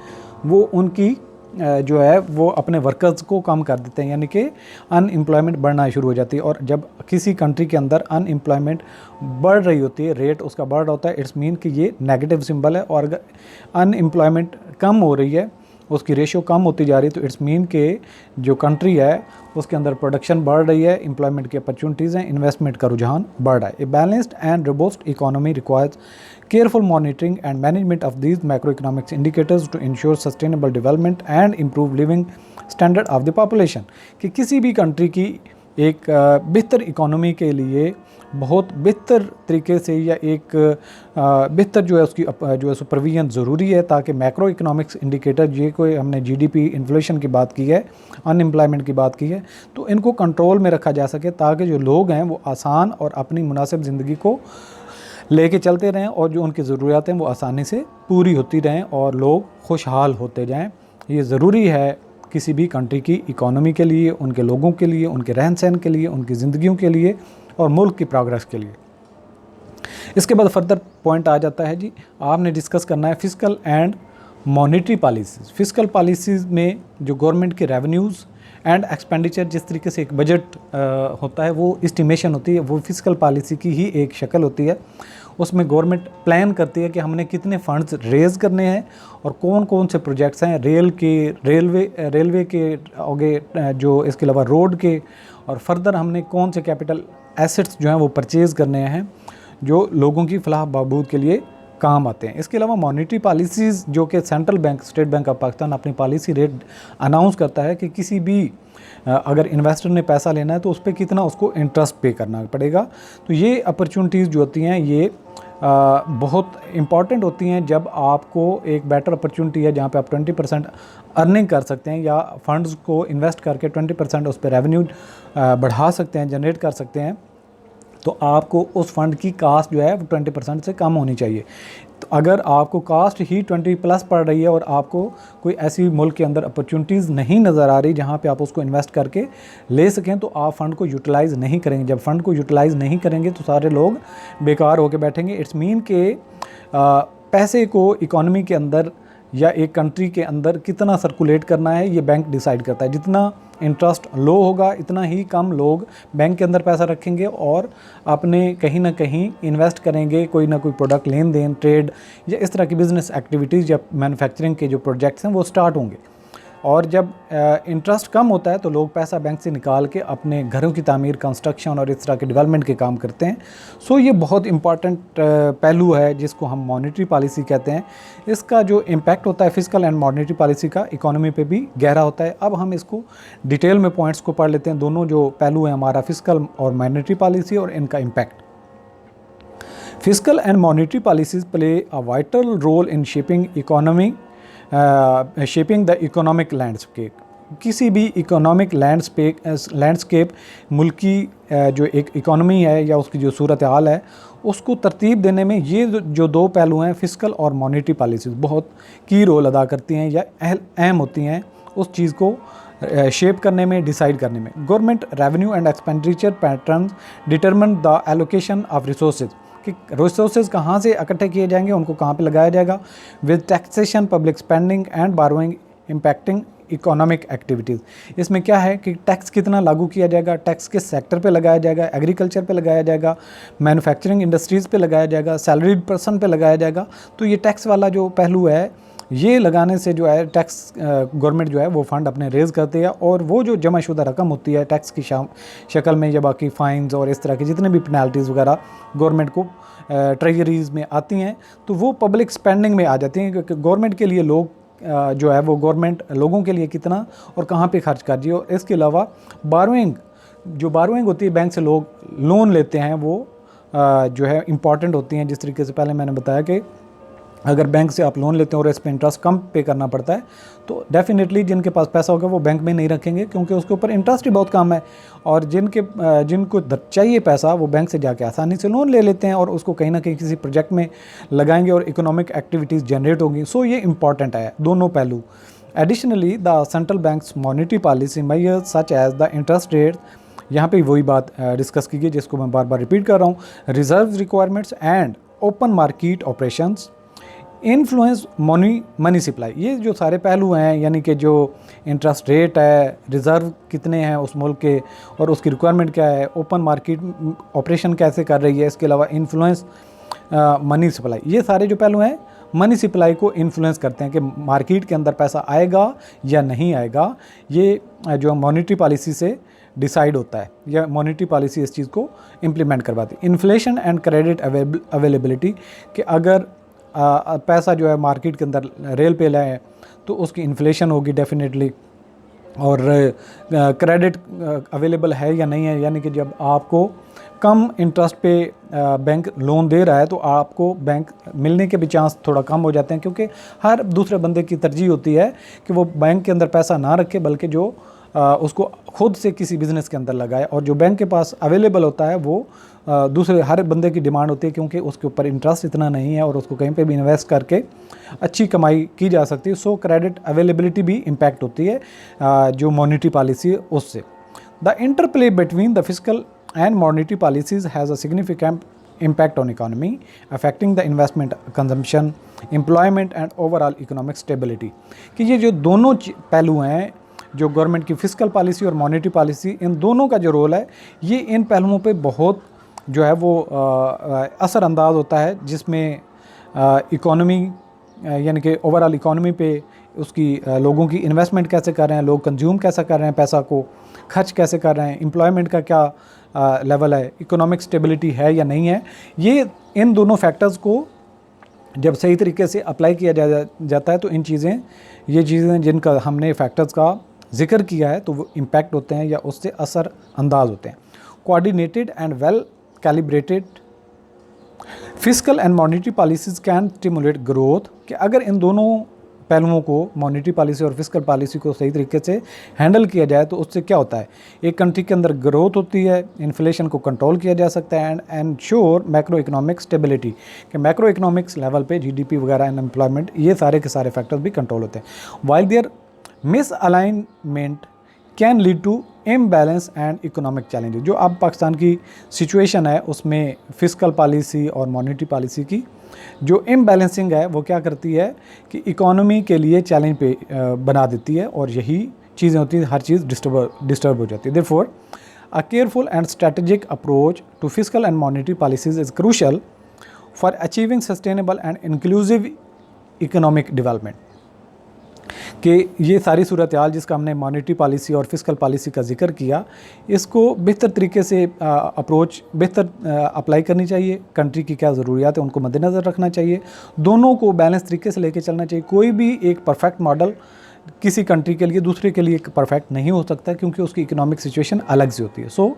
वो उनकी जो है वो अपने वर्कर्स को कम कर देते हैं, यानी कि अनएम्प्लॉयमेंट बढ़ना शुरू हो जाती है। और जब किसी कंट्री के अंदर अनएम्प्लॉयमेंट बढ़ रही होती है, रेट उसका बढ़ रहा होता है, इट्स मीन कि ये नेगेटिव सिंबल है। और अगर अनएम्प्लॉयमेंट कम हो रही है, उसकी रेशियो कम होती जा रही है, तो इट्स मीन कि जो कंट्री है उसके अंदर प्रोडक्शन बढ़ रही है, एम्प्लॉयमेंट की अपॉर्चुनिटीज़ हैं, इन्वेस्टमेंट का रुझान बढ़ रहा है। A balanced and robust economy requires careful monitoring and management of these macroeconomic indicators to ensure sustainable development and improve living standard of the population। कि किसी भी कंट्री की एक बेहतर इकोनॉमी के लिए बहुत बेहतर तरीके से या एक बेहतर जो है उसकी जो है सुपरविजन ज़रूरी है, ताकि मैक्रो इकोनॉमिक्स इंडिकेटर, ये कोई हमने जीडीपी, इन्फ्लेशन की बात की है, अनएम्प्लॉयमेंट की बात की है, तो इनको कंट्रोल में रखा जा सके ताकि जो लोग हैं वो आसान और अपनी मुनासिब ज़िंदगी को लेके चलते रहें और जो उनकी ज़रूरियात हैं वो आसानी से पूरी होती रहें और लोग खुशहाल होते जाएं। ये ज़रूरी है किसी भी कंट्री की इकोनॉमी के लिए, उनके लोगों के लिए, उनके रहन सहन के लिए, उनकी ज़िंदगियों के लिए और मुल्क की प्रोग्रेस के लिए। इसके बाद फर्दर पॉइंट आ जाता है जी, आपने डिस्कस करना है fiscal and monetary policies. Fiscal policies में जो गवर्नमेंट के रेवेन्यूज़ एंड एक्सपेंडिचर, जिस तरीके से एक बजट होता है वो इस्टीमेशन होती है, वो फिस्कल पॉलिसी की ही एक शक्ल होती है। उसमें गवर्नमेंट प्लान करती है कि हमने कितने फंड्स रेज़ करने हैं और कौन कौन से प्रोजेक्ट्स हैं रेलवे के आगे, जो इसके अलावा रोड के, और फर्दर हमने कौन से कैपिटल एसेट्स जो हैं वो परचेज़ करने हैं जो लोगों की फलाह बहबूद के लिए काम आते हैं। इसके अलावा मॉनेटरी पॉलिसीज़, जो कि central bank, state bank of Pakistan अपनी पॉलिसी रेट अनाउंस करता है कि किसी भी अगर इन्वेस्टर ने पैसा लेना है तो उस पर कितना उसको इंटरेस्ट पे करना पड़ेगा। तो ये अपॉर्चुनिटीज़ जो होती हैं ये बहुत इम्पॉर्टेंट होती हैं जब आपको एक बेटर अपॉर्चुनिटी है जहाँ पे आप 20% अर्निंग कर सकते हैं या फंड्स को इन्वेस्ट करके 20% उस पर रेवेन्यू बढ़ा सकते हैं, जनरेट कर सकते हैं, तो आपको उस फंड की कास्ट जो है वो 20% से कम होनी चाहिए। तो अगर आपको कास्ट ही 20+ पड़ रही है और आपको कोई ऐसी मुल्क के अंदर अपॉर्चुनिटीज़ नहीं नज़र आ रही जहाँ पे आप उसको इन्वेस्ट करके ले सकें, तो आप फ़ंड को यूटिलाइज़ नहीं करेंगे। जब फ़ंड को यूटिलाइज़ नहीं करेंगे तो सारे लोग बेकार होकर बैठेंगे। इट्स मीन के पैसे को इकॉनमी के अंदर या एक कंट्री के अंदर कितना सर्कुलेट करना है ये बैंक डिसाइड करता है। जितना इंटरेस्ट लो होगा इतना ही कम लोग बैंक के अंदर पैसा रखेंगे और अपने कहीं ना कहीं इन्वेस्ट करेंगे, कोई ना कोई प्रोडक्ट, लेन देन, ट्रेड या इस तरह की बिज़नेस एक्टिविटीज़ या मैन्युफैक्चरिंग के जो प्रोजेक्ट्स हैं वो स्टार्ट होंगे। और जब इंटरेस्ट कम होता है तो लोग पैसा बैंक से निकाल के अपने घरों की तामीर, कंस्ट्रक्शन और इस तरह के डेवलपमेंट के काम करते हैं। सो ये बहुत इंपॉर्टेंट पहलू है जिसको हम मॉनेटरी पॉलिसी कहते हैं। इसका जो इम्पैक्ट होता है फिस्कल एंड मॉनेटरी पॉलिसी का इकोनॉमी पे भी गहरा होता है। अब हम इसको डिटेल में पॉइंट्स को पढ़ लेते हैं, दोनों जो पहलू हैं हमारा फिस्कल और मॉनेटरी पॉलिसी और इनका impact. Fiscal and monetary policies play a vital role in shaping the economic landscape. किसी भी इकोनॉमिक लैंडस्केप मुल्क की जो एक इकोनॉमी है या उसकी जो सूरत हाल है उसको तरतीब देने में ये जो दो पहलू हैं फिस्कल और मॉनेटरी पॉलिसीज़ बहुत की रोल अदा करती हैं या अहम होती हैं उस चीज़ को शेप करने में, डिसाइड करने में। Government revenue and expenditure patterns determine the allocation of resources, कि रिसोर्सेज कहाँ से इकट्ठे किए जाएंगे, उनको कहाँ पे लगाया जाएगा। With taxation, public spending and burrowing impacting economic activities. इसमें क्या है कि टैक्स कितना लागू किया जाएगा, टैक्स किस सेक्टर पे लगाया जाएगा, एग्रीकल्चर पे लगाया जाएगा, मैन्युफैक्चरिंग इंडस्ट्रीज़ पे लगाया जाएगा, सैलरीड पर्सन पे लगाया जाएगा। तो ये टैक्स वाला जो पहलू है ये लगाने से जो है टैक्स गवर्नमेंट जो है वो फ़ंड अपने रेज़ करती है और वो जो जमाशुदा रकम होती है टैक्स की शक्ल में या बाकी फ़ाइन्स और इस तरह की जितने भी पेनल्टीज़ वगैरह गवर्नमेंट को ट्रेजरीज़ में आती हैं तो वो पब्लिक स्पेंडिंग में आ जाती हैं, क्योंकि गवर्नमेंट के लिए लोग जो है वो गवर्नमेंट लोगों के लिए कितना और कहाँ पे खर्च कर रही है। और इसके अलावा बारोइंग होती है, बैंक से लोग लोन लेते हैं, वो जो है इम्पॉर्टेंट होती हैं। जिस तरीके से पहले मैंने बताया कि अगर बैंक से आप लोन लेते हैं और इस पर इंटरेस्ट कम पे करना पड़ता है तो डेफिनेटली जिनके पास पैसा होगा वो बैंक में नहीं रखेंगे, क्योंकि उसके ऊपर इंटरेस्ट ही बहुत कम है। और जिनको चाहिए पैसा वो बैंक से जाके आसानी से लोन ले लेते हैं और उसको कहीं ना कहीं किसी प्रोजेक्ट में लगाएंगे और इकोनॉमिक एक्टिविटीज़ जनरेट होंगी। सो ये इंपॉर्टेंट है, दोनों पहलू। Additionally the central bank's monetary policy measures such as the interest rate, यहाँ पे वही बात डिस्कस की गई जिसको मैं बार बार रिपीट कर रहा हूँ, reserve requirements and open market operations influence money supply. ये जो सारे पहलू हैं, यानी कि जो इंटरेस्ट रेट है, रिज़र्व कितने हैं उस मुल्क के और उसकी रिक्वायरमेंट क्या है, ओपन मार्केट ऑपरेशन कैसे कर रही है, इसके अलावा इन्फ्लुएंस मनी सप्लाई, ये सारे जो पहलू हैं मनी सप्लाई को इन्फ्लुएंस करते हैं कि मार्केट के अंदर पैसा आएगा या नहीं आएगा। ये जो मॉनेटरी पॉलिसी से डिसाइड होता है, या मॉनेटरी पॉलिसी इस चीज़ को इम्प्लीमेंट करवाती है। इन्फ्लेशन एंड क्रेडिट अवेलेबिलिटी, कि अगर पैसा जो है मार्केट के अंदर रेल पे लाए तो उसकी इन्फ्लेशन होगी डेफिनेटली, और क्रेडिट अवेलेबल है या नहीं है, यानी कि जब आपको कम इंटरेस्ट पे बैंक लोन दे रहा है तो आपको बैंक मिलने के भी चांस थोड़ा कम हो जाते हैं, क्योंकि हर दूसरे बंदे की तरजीह होती है कि वो बैंक के अंदर पैसा ना रखे बल्कि जो उसको खुद से किसी बिज़नेस के अंदर लगाए। और जो बैंक के पास अवेलेबल होता है वो दूसरे हर बंदे की डिमांड होती है, क्योंकि उसके ऊपर इंटरेस्ट इतना नहीं है और उसको कहीं पे भी इन्वेस्ट करके अच्छी कमाई की जा सकती है। सो क्रेडिट अवेलेबिलिटी भी इम्पैक्ट होती है जो मॉनेटरी पॉलिसी है उससे। The interplay between the fiscal and monetary policies has a significant impact on economy, affecting the investment, consumption, employment and overall economic stability। कि ये जो दोनों पहलू हैं, जो गवर्नमेंट की फिस्कल पॉलिसी और मॉनेटरी पॉलिसी, इन दोनों का जो रोल है ये इन पहलुओं पे बहुत जो है वो असरअंदाज होता है, जिसमें इकोनॉमी यानी कि ओवरऑल इकोनॉमी पे उसकी लोगों की इन्वेस्टमेंट कैसे कर रहे हैं, लोग कंज्यूम कैसे कर रहे हैं, पैसा को खर्च कैसे कर रहे हैं, एम्प्लॉयमेंट का क्या लेवल है, इकोनॉमिक स्टेबिलिटी है या नहीं है। ये इन दोनों फैक्टर्स को जब सही तरीके से अप्लाई किया जाता है तो ये चीज़ें जिनका हमने फैक्टर्स का जिक्र किया है तो वो इम्पैक्ट होते हैं या उससे असर अंदाज होते हैं। Coordinated and well calibrated fiscal and monetary policies can stimulate growth, कि अगर इन दोनों पहलुओं को, मॉनेटरी पॉलिसी और फिस्कल पॉलिसी को सही तरीके से हैंडल किया जाए तो उससे क्या होता है, एक कंट्री के अंदर ग्रोथ होती है, इन्फ्लेशन को कंट्रोल किया जा सकता है and ensure macro economic stability, कि मैक्रो इकोनॉमिक्स लेवल पे जीडीपी वगैरह एंड एम्प्लॉयमेंट, ये सारे के सारे फैक्टर्स भी कंट्रोल होते हैं। While their misalignment can lead to imbalance and economic challenges. जो अब पाकिस्तान की सिचुएशन है उसमें फिस्कल पॉलिसी और मॉनेटरी पॉलिसी की जो इम्बैलेंसिंग है वो क्या करती है कि इकोनॉमी के लिए चैलेंज पे बना देती है, और यही चीज़ें होती हैं, हर चीज़ डिस्टर्ब हो जाती है। Therefore a careful and strategic approach to fiscal and monetary policies is crucial for achieving sustainable and inclusive economic development. कि ये सारी सूरत हाल जिसका हमने मॉनेटरी पॉलिसी और फिस्कल पॉलिसी का जिक्र किया, इसको बेहतर तरीके से अप्रोच बेहतर अप्लाई करनी चाहिए। कंट्री की क्या ज़रूरियात है उनको मद्देनज़र रखना चाहिए, दोनों को बैलेंस तरीके से लेके चलना चाहिए। कोई भी एक परफेक्ट मॉडल किसी कंट्री के लिए दूसरे के लिए एक परफेक्ट नहीं हो सकता, क्योंकि उसकी इकोनॉमिक सिचुएशन अलग से होती है। सो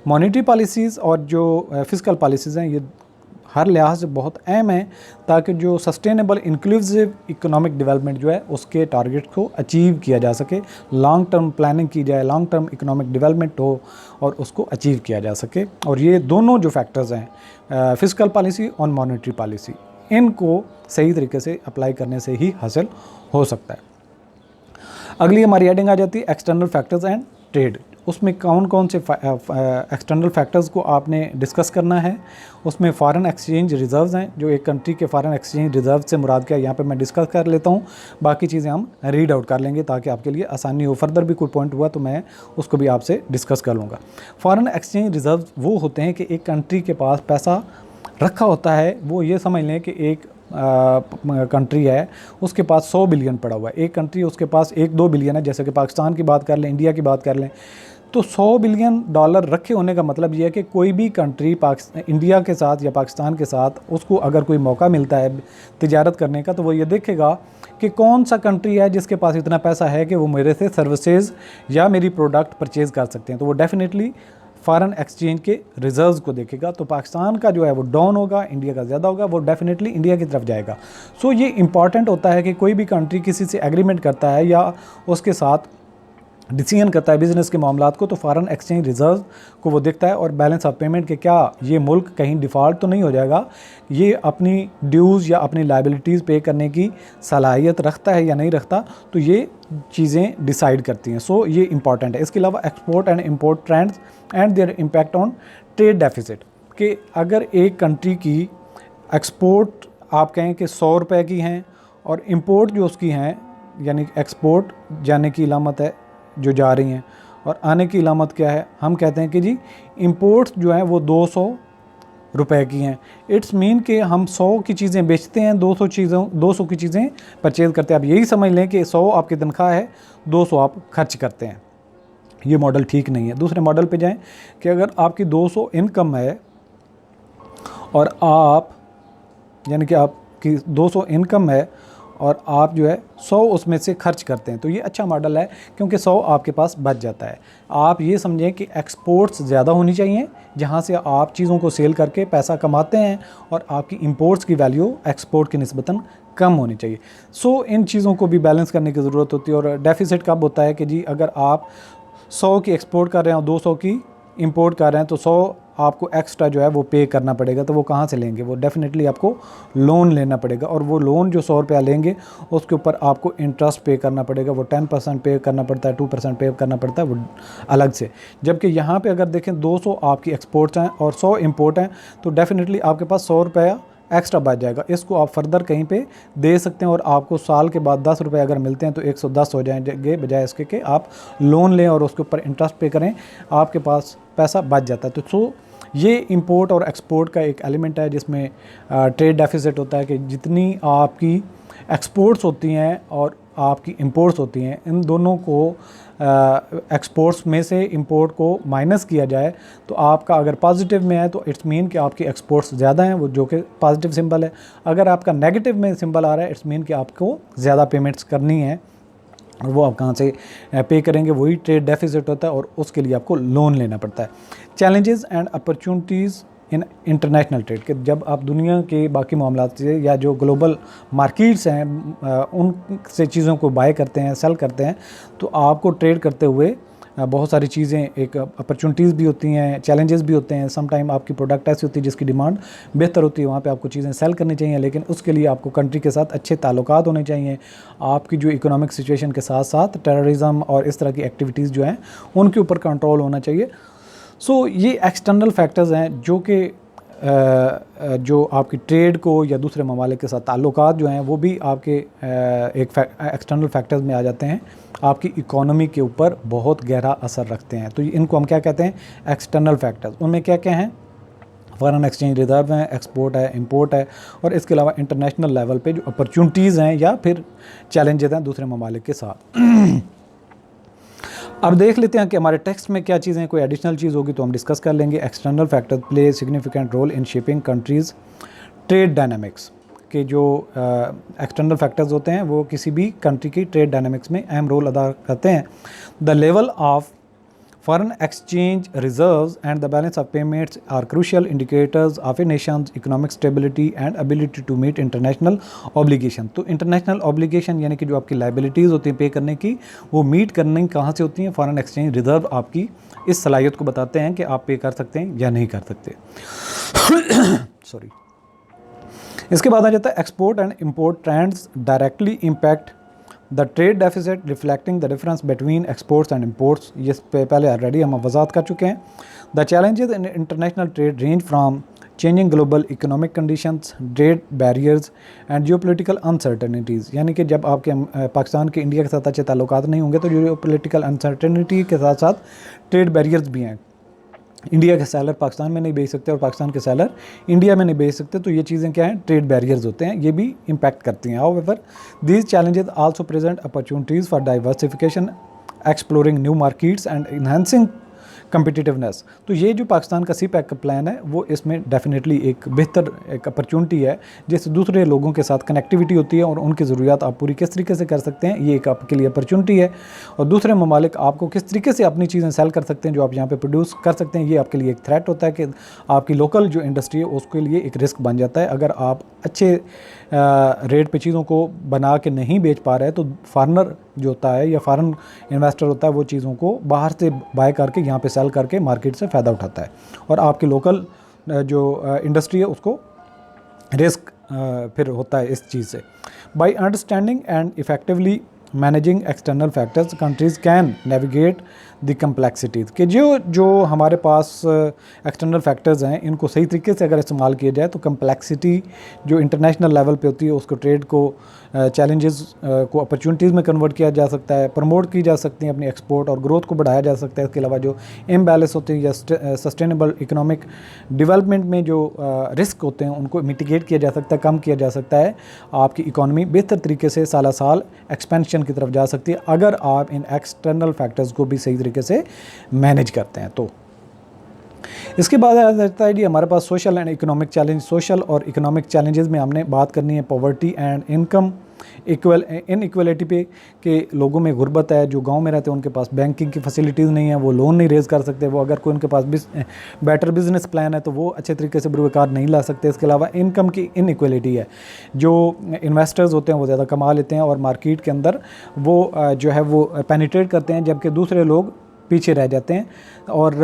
मॉनेटरी पॉलिसीज़ और जो फिस्कल पॉलिसीज़ हैं ये हर लिहाज से बहुत अहम है, ताकि जो सस्टेनेबल इंक्लूसिव इकोनॉमिक डेवलपमेंट जो है उसके टारगेट को अचीव किया जा सके, लॉन्ग टर्म प्लानिंग की जाए, लॉन्ग टर्म इकोनॉमिक डेवलपमेंट हो और उसको अचीव किया जा सके। और ये दोनों जो फैक्टर्स हैं फिस्कल पॉलिसी और मॉनेटरी पॉलिसी, इनको सही तरीके से अप्लाई करने से ही हासिल हो सकता है। अगली हमारी हेडिंग आ जाती है एक्सटर्नल फैक्टर्स एंड ट्रेड। उसमें कौन कौन से एक्सटर्नल फैक्टर्स को आपने डिस्कस करना है। उसमें फ़ॉरेन एक्सचेंज रिज़र्व्स हैं, जो एक कंट्री के फ़ॉरेन एक्सचेंज रिज़र्व से मुराद क्या है यहाँ पे मैं डिस्कस कर लेता हूँ, बाकी चीज़ें हम रीड आउट कर लेंगे ताकि आपके लिए आसानी हो। फर्दर भी कोई पॉइंट हुआ तो मैं उसको भी आपसे डिस्कस कर लूँगा। फ़ॉरेन एक्सचेंज रिज़र्व वो होते हैं कि एक कंट्री के पास पैसा रखा होता है, वो ये समझ लें कि एक कंट्री है उसके पास 100 बिलियन पड़ा हुआ है, एक कंट्री उसके पास 1-2 बिलियन है, जैसे कि पाकिस्तान की बात कर लें, इंडिया की बात कर लें, तो 100 बिलियन डॉलर रखे होने का मतलब ये है कि कोई भी कंट्री इंडिया के साथ या पाकिस्तान के साथ उसको अगर कोई मौका मिलता है तिजारत करने का, तो वो ये देखेगा कि कौन सा कंट्री है जिसके पास इतना पैसा है कि वो मेरे से सर्विसेज या मेरी प्रोडक्ट परचेज़ कर सकते हैं। तो वो डेफिनेटली फॉरेन एक्सचेंज के रिजर्व्स को देखेगा तो पाकिस्तान का जो है वो डाउन होगा, इंडिया का ज़्यादा होगा, वो डेफिनेटली इंडिया की तरफ जाएगा। सो ये इंपॉर्टेंट होता है कि कोई भी कंट्री किसी से एग्रीमेंट करता है या उसके साथ डिसीजन करता है बिज़नेस के मामलात को, तो फॉरेन एक्सचेंज रिजर्व को वो देखता है और बैलेंस ऑफ पेमेंट के क्या ये मुल्क कहीं डिफ़ॉल्ट तो नहीं हो जाएगा, ये अपनी ड्यूज़ या अपनी लाइबिलिटीज़ पे करने की सलाहियत रखता है या नहीं रखता, तो ये चीज़ें डिसाइड करती हैं। सो ये इंपॉर्टेंट है। इसके अलावा export and import trends and there impact on trade deficit, कि अगर एक कंट्री की एक्सपोर्ट आप कहें कि 100 रुपये की हैं और इम्पोर्ट जो उसकी हैं, यानी एक्सपोर्ट जाने की इलामत है जो जा रही हैं और आने की इलामत क्या है, हम कहते हैं कि जी इंपोर्ट्स जो हैं वो 200 रुपए की हैं। इट्स मीन कि हम 100 की चीज़ें बेचते हैं, 200 की चीज़ें परचेज़ करते हैं। आप यही समझ लें कि 100 आपकी तनख्वाह है, 200 आप खर्च करते हैं। ये मॉडल ठीक नहीं है। दूसरे मॉडल पे जाएं कि अगर आपकी 200 इनकम है और आप यानी कि आपकी 200 इनकम है और आप जो है 100 उसमें से खर्च करते हैं, तो ये अच्छा मॉडल है क्योंकि 100 आपके पास बच जाता है। आप ये समझें कि एक्सपोर्ट्स ज़्यादा होनी चाहिए जहाँ से आप चीज़ों को सेल करके पैसा कमाते हैं और आपकी इंपोर्ट्स की वैल्यू एक्सपोर्ट की निस्बतन कम होनी चाहिए। सो इन चीज़ों को भी बैलेंस करने की ज़रूरत होती है। और डेफिसिट कब होता है कि जी अगर आप 100 की एक्सपोर्ट कर रहे हैं और 200 की इंपोर्ट कर रहे हैं तो 100 आपको एक्स्ट्रा जो है वो पे करना पड़ेगा। तो वो कहाँ से लेंगे? वो डेफिनेटली आपको लोन लेना पड़ेगा और वो लोन जो 100 रुपया लेंगे उसके ऊपर आपको इंटरेस्ट पे करना पड़ेगा। वो 10% पे करना पड़ता है, 2% पे करना पड़ता है वो अलग से। जबकि यहाँ पे अगर देखें 200 आपकी एक्सपोर्ट्स हैं और 100 इंपोर्ट हैं तो डेफिनेटली आपके पास 100 रुपया एक्स्ट्रा बच जाएगा। इसको आप फर्दर कहीं पे दे सकते हैं और आपको साल के बाद 10 रुपये अगर मिलते हैं तो 110 हो जाएंगे, बजाय इसके कि आप लोन लें और उसके ऊपर इंटरेस्ट पे करें, आपके पास पैसा बच जाता है। तो सो ये इंपोर्ट और एक्सपोर्ट का एक एलिमेंट है जिसमें ट्रेड डेफिसिट होता है कि जितनी आपकी एक्सपोर्ट्स होती हैं और आपकी इंपोर्ट्स होती हैं, इन दोनों को एक्सपोर्ट्स में से इंपोर्ट को माइनस किया जाए तो आपका अगर पॉजिटिव में है तो इट्स मीन कि आपकी एक्सपोर्ट्स ज़्यादा हैं, वो जो कि पॉजिटिव सिंबल है। अगर आपका नेगेटिव में सिंबल आ रहा है इट्स मीन कि आपको ज़्यादा पेमेंट्स करनी है और वो आप कहाँ से पे करेंगे, वही ट्रेड डेफिसिट होता है और उसके लिए आपको लोन लेना पड़ता है। Challenges and opportunities in international trade, कि जब आप दुनिया के बाकी मामलात से या जो ग्लोबल मार्केट्स हैं उनसे चीज़ों को बाय करते हैं, सेल करते हैं, तो आपको ट्रेड करते हुए बहुत सारी चीज़ें, एक अपॉर्चुनिटीज़ भी होती हैं, चैलेंजेस भी होते हैं। सम टाइम आपकी प्रोडक्ट ऐसी होती है जिसकी डिमांड बेहतर होती है, वहाँ पे आपको चीज़ें सेल करनी चाहिए, लेकिन उसके लिए आपको कंट्री के साथ अच्छे ताल्लुकात होने चाहिए। आपकी जो इकोनॉमिक सिचुएशन के साथ साथ टेररिज्म और इस तरह की एक्टिविटीज़ जो हैं उनके ऊपर कंट्रोल होना चाहिए। सो ये एक्सटर्नल फैक्टर्स हैं जो कि जो आपकी ट्रेड को या दूसरे ममालिक के साथ ताल्लुकात जो हैं वो भी आपके एक एक्सटर्नल फैक्टर्स में आ जाते हैं, आपकी इकोनॉमी के ऊपर बहुत गहरा असर रखते हैं। तो इनको हम क्या कहते हैं? External factors. उनमें क्या क्या हैं? फॉरेन एक्सचेंज रिजर्व हैं, एक्सपोर्ट है, इंपोर्ट है, और इसके अलावा इंटरनेशनल लेवल पे जो अपॉर्चुनिटीज़ हैं या फिर चैलेंजेस हैं दूसरे ममालिक के साथ। अब देख लेते हैं कि हमारे टेक्स्ट में क्या चीज़ें, कोई एडिशनल चीज़ होगी तो हम डिस्कस कर लेंगे। External factors play significant role in shaping country's trade dynamics, के जो एक्सटर्नल फैक्टर्स होते हैं वो किसी भी कंट्री की ट्रेड डायनामिक्स में अहम रोल अदा करते हैं। The level of foreign exchange reserves and the balance of payments are crucial indicators of a nation's economic stability and ability to meet international obligation। तो इंटरनेशनल ऑब्लिगेशन यानी कि जो आपकी लाइबिलिटीज़ होती हैं पे करने की, वो मीट करने कहाँ से होती हैं? फॉरेन एक्सचेंज रिजर्व आपकी इस सलाहियत को बताते हैं कि आप पे कर सकते हैं या नहीं कर सकते। सॉरी। इसके बाद आ जाता है export and import trends directly impact the trade deficit reflecting the difference between exports and imports. ये पहले ऑलरेडी हम वजात कर चुके हैं। The challenges in international trade range from changing global economic conditions, trade barriers and geopolitical uncertainties, यानी कि जब आपके पाकिस्तान के इंडिया के साथ अच्छे ताल्लुकात नहीं होंगे तो जियोपॉलिटिकल अनसर्टेनिटी के साथ साथ ट्रेड बैरियर्स भी हैं। इंडिया के सेलर पाकिस्तान में नहीं बेच सकते और पाकिस्तान के सेलर इंडिया में नहीं बेच सकते, तो ये चीज़ें क्या हैं? ट्रेड बैरियर्स होते हैं, ये भी इम्पैक्ट करती हैं। However these challenges also present opportunities for diversification, exploring new markets and enhancing competitiveness. तो ये जो पाकिस्तान का CPEC का प्लान है वो इसमें डेफिनेटली एक बेहतर एक अपॉर्चुनिटी है, जिससे दूसरे लोगों के साथ कनेक्टिविटी होती है और उनकी ज़रूरियात आप पूरी किस तरीके से कर सकते हैं, ये एक आपके लिए अपॉर्चुनिटी है। और दूसरे ममालिक आपको किस तरीके से अपनी चीज़ें सेल कर सकते हैं जो आप यहाँ पे प्रोड्यूस कर सकते हैं, ये आपके लिए एक थ्रेट होता है कि आपकी लोकल जो इंडस्ट्री है उसके लिए एक रिस्क बन जाता है। अगर आप अच्छे रेट पे चीज़ों को बना के नहीं बेच पा रहे हैं तो फॉरेनर जो होता है या फॉरेन इन्वेस्टर होता है वो चीज़ों को बाहर से बाय करके यहाँ पे सेल करके मार्केट से फ़ायदा उठाता है और आपकी लोकल जो इंडस्ट्री है उसको रिस्क फिर होता है इस चीज़ से। By understanding and effectively managing external factors countries can navigate the complexities कि जो हमारे पास एक्सटर्नल फैक्टर्स हैं इनको सही तरीके से अगर इस्तेमाल किया जाए तो कम्प्लेक्सिटी जो इंटरनेशनल लेवल पे होती है उसको ट्रेड को चैलेंजेस को अपॉर्चुनिटीज़ में कन्वर्ट किया जा सकता है, प्रमोट की जा सकती हैं अपनी एक्सपोर्ट और ग्रोथ को बढ़ाया जा सकता है। इसके अलावा जो इम्बैलेंस होते हैं या सस्टेनेबल इकोनॉमिक डेवलपमेंट में जो रिस्क होते हैं उनको मिटिगेट किया जा सकता है, कम किया जा सकता है। आपकी इकॉनमी बेहतर तरीके से साल साल एक्सपेंशन की तरफ जा सकती है अगर आप इन एक्सटर्नल फैक्टर्स को भी सही तरीके से मैनेज करते हैं। तो इसके बाद आ जाता है जी हमारे पास social and economic challenge. Social और इकोनॉमिक चैलेंजेस में हमने बात करनी है पॉवर्टी एंड इनकम इनइक्वलिटी पे कि लोगों में गुर्बत है, जो गांव में रहते हैं उनके पास बैंकिंग की फैसिलिटीज़ नहीं है, वो लोन नहीं रेज़ कर सकते, वो अगर कोई उनके पास बेटर बिजनेस प्लान है तो वो अच्छे तरीके से बुरकार नहीं ला सकते। इसके अलावा इनकम की इनइक्वलिटी है, जो इन्वेस्टर्स होते हैं वो ज़्यादा कमा लेते हैं और मार्केट के अंदर वो जो है वो पेनिट्रेट करते हैं जबकि दूसरे लोग पीछे रह जाते हैं। और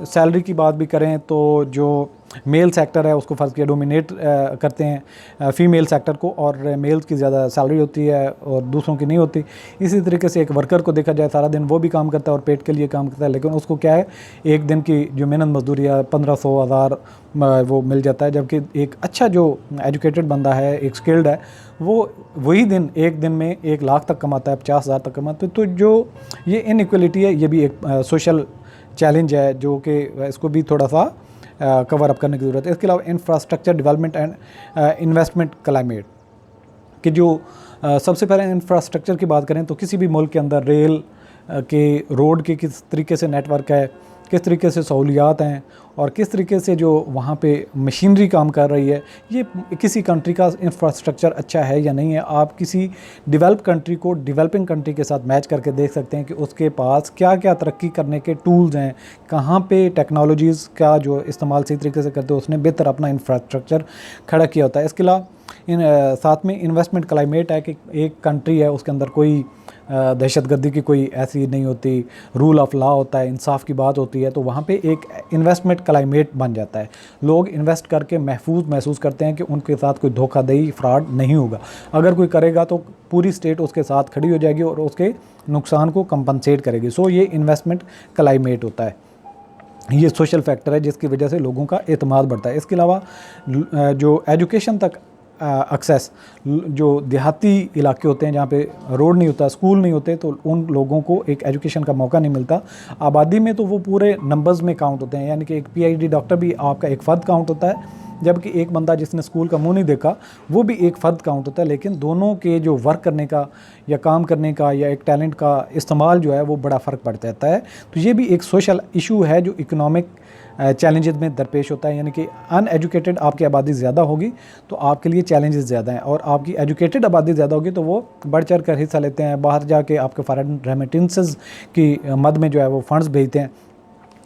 सैलरी की बात भी करें तो जो मेल सेक्टर है उसको फ़र्ज़ किया डोमिनेट करते हैं फ़ीमेल सेक्टर को और मेल्स की ज़्यादा सैलरी होती है और दूसरों की नहीं होती। इसी तरीके से एक वर्कर को देखा जाए सारा दिन वो भी काम करता है और पेट के लिए काम करता है, लेकिन उसको क्या है एक दिन की जो मेहनत मजदूरी है 1500 1000 वो मिल जाता है, जबकि एक अच्छा जो एजुकेटेड बंदा है एक स्किल्ड है वो वही दिन एक दिन में 1 लाख तक कमाता है, 50,000 तक कमाता है। तो जो ये इनइक्वलिटी है ये भी एक सोशल चैलेंज है जो कि इसको भी थोड़ा सा कवर अप करने की ज़रूरत है। इसके अलावा infrastructure development and investment climate कि जो सबसे पहले इंफ्रास्ट्रक्चर की बात करें तो किसी भी मुल्क के अंदर रेल के रोड के किस तरीके से नेटवर्क है, किस तरीके से सहूलियात हैं और किस तरीके से जो वहाँ पे मशीनरी काम कर रही है, ये किसी कंट्री का इंफ्रास्ट्रक्चर अच्छा है या नहीं है। आप किसी डेवलप कंट्री को डेवलपिंग कंट्री के साथ मैच करके देख सकते हैं कि उसके पास क्या क्या तरक्की करने के टूल्स हैं, कहाँ पे टेक्नोलॉजीज़ का जो इस्तेमाल सही तरीके से करते हैं उसने बेहतर अपना इंफ्रास्ट्रक्चर खड़ा किया होता है। इसके अलावा साथ में इन्वेस्टमेंट क्लाइमेट है कि एक कंट्री है उसके अंदर कोई दहशतगर्दी की कोई ऐसी नहीं होती, रूल ऑफ लॉ होता है, इंसाफ की बात होती है, तो वहाँ पे एक इन्वेस्टमेंट क्लाइमेट बन जाता है। लोग इन्वेस्ट करके महसूस करते हैं कि उनके साथ कोई धोखाधड़ी फ्रॉड नहीं होगा। अगर कोई करेगा तो पूरी स्टेट उसके साथ खड़ी हो जाएगी और उसके नुकसान को कंपनसेट करेगी। सो ये इन्वेस्टमेंट क्लाइमेट होता है, ये सोशल फैक्टर है जिसकी वजह से लोगों का एतमाद बढ़ता है। इसके अलावा जो एजुकेशन तक एक्सेस, जो देहाती इलाके होते हैं जहाँ पे रोड नहीं होता, स्कूल नहीं होते, तो उन लोगों को एक एजुकेशन का मौका नहीं मिलता। आबादी में तो वो पूरे नंबर्स में काउंट होते हैं, यानी कि एक PhD डॉक्टर भी आपका एक फ़र्द काउंट होता है, जबकि एक बंदा जिसने स्कूल का मुंह नहीं देखा वो भी एक फ़र्द काउंट होता है। लेकिन दोनों के जो वर्क करने का या काम करने का या एक टैलेंट का इस्तेमाल जो है वो बड़ा फ़र्क पड़ जाता है। तो ये भी एक सोशल इशू है जो इकोनॉमिक चैलेंजेस में दरपेश होता है, यानी कि अनएजुकेटेड आपकी आबादी ज़्यादा होगी तो आपके लिए चैलेंजेस ज़्यादा हैं, और आपकी एजुकेटेड आबादी ज़्यादा होगी तो वो बढ़ चढ़ कर हिस्सा लेते हैं, बाहर जाके आपके फॉरेन रेमिटेंसेस की मद में जो है वो फ़ंड्स भेजते हैं।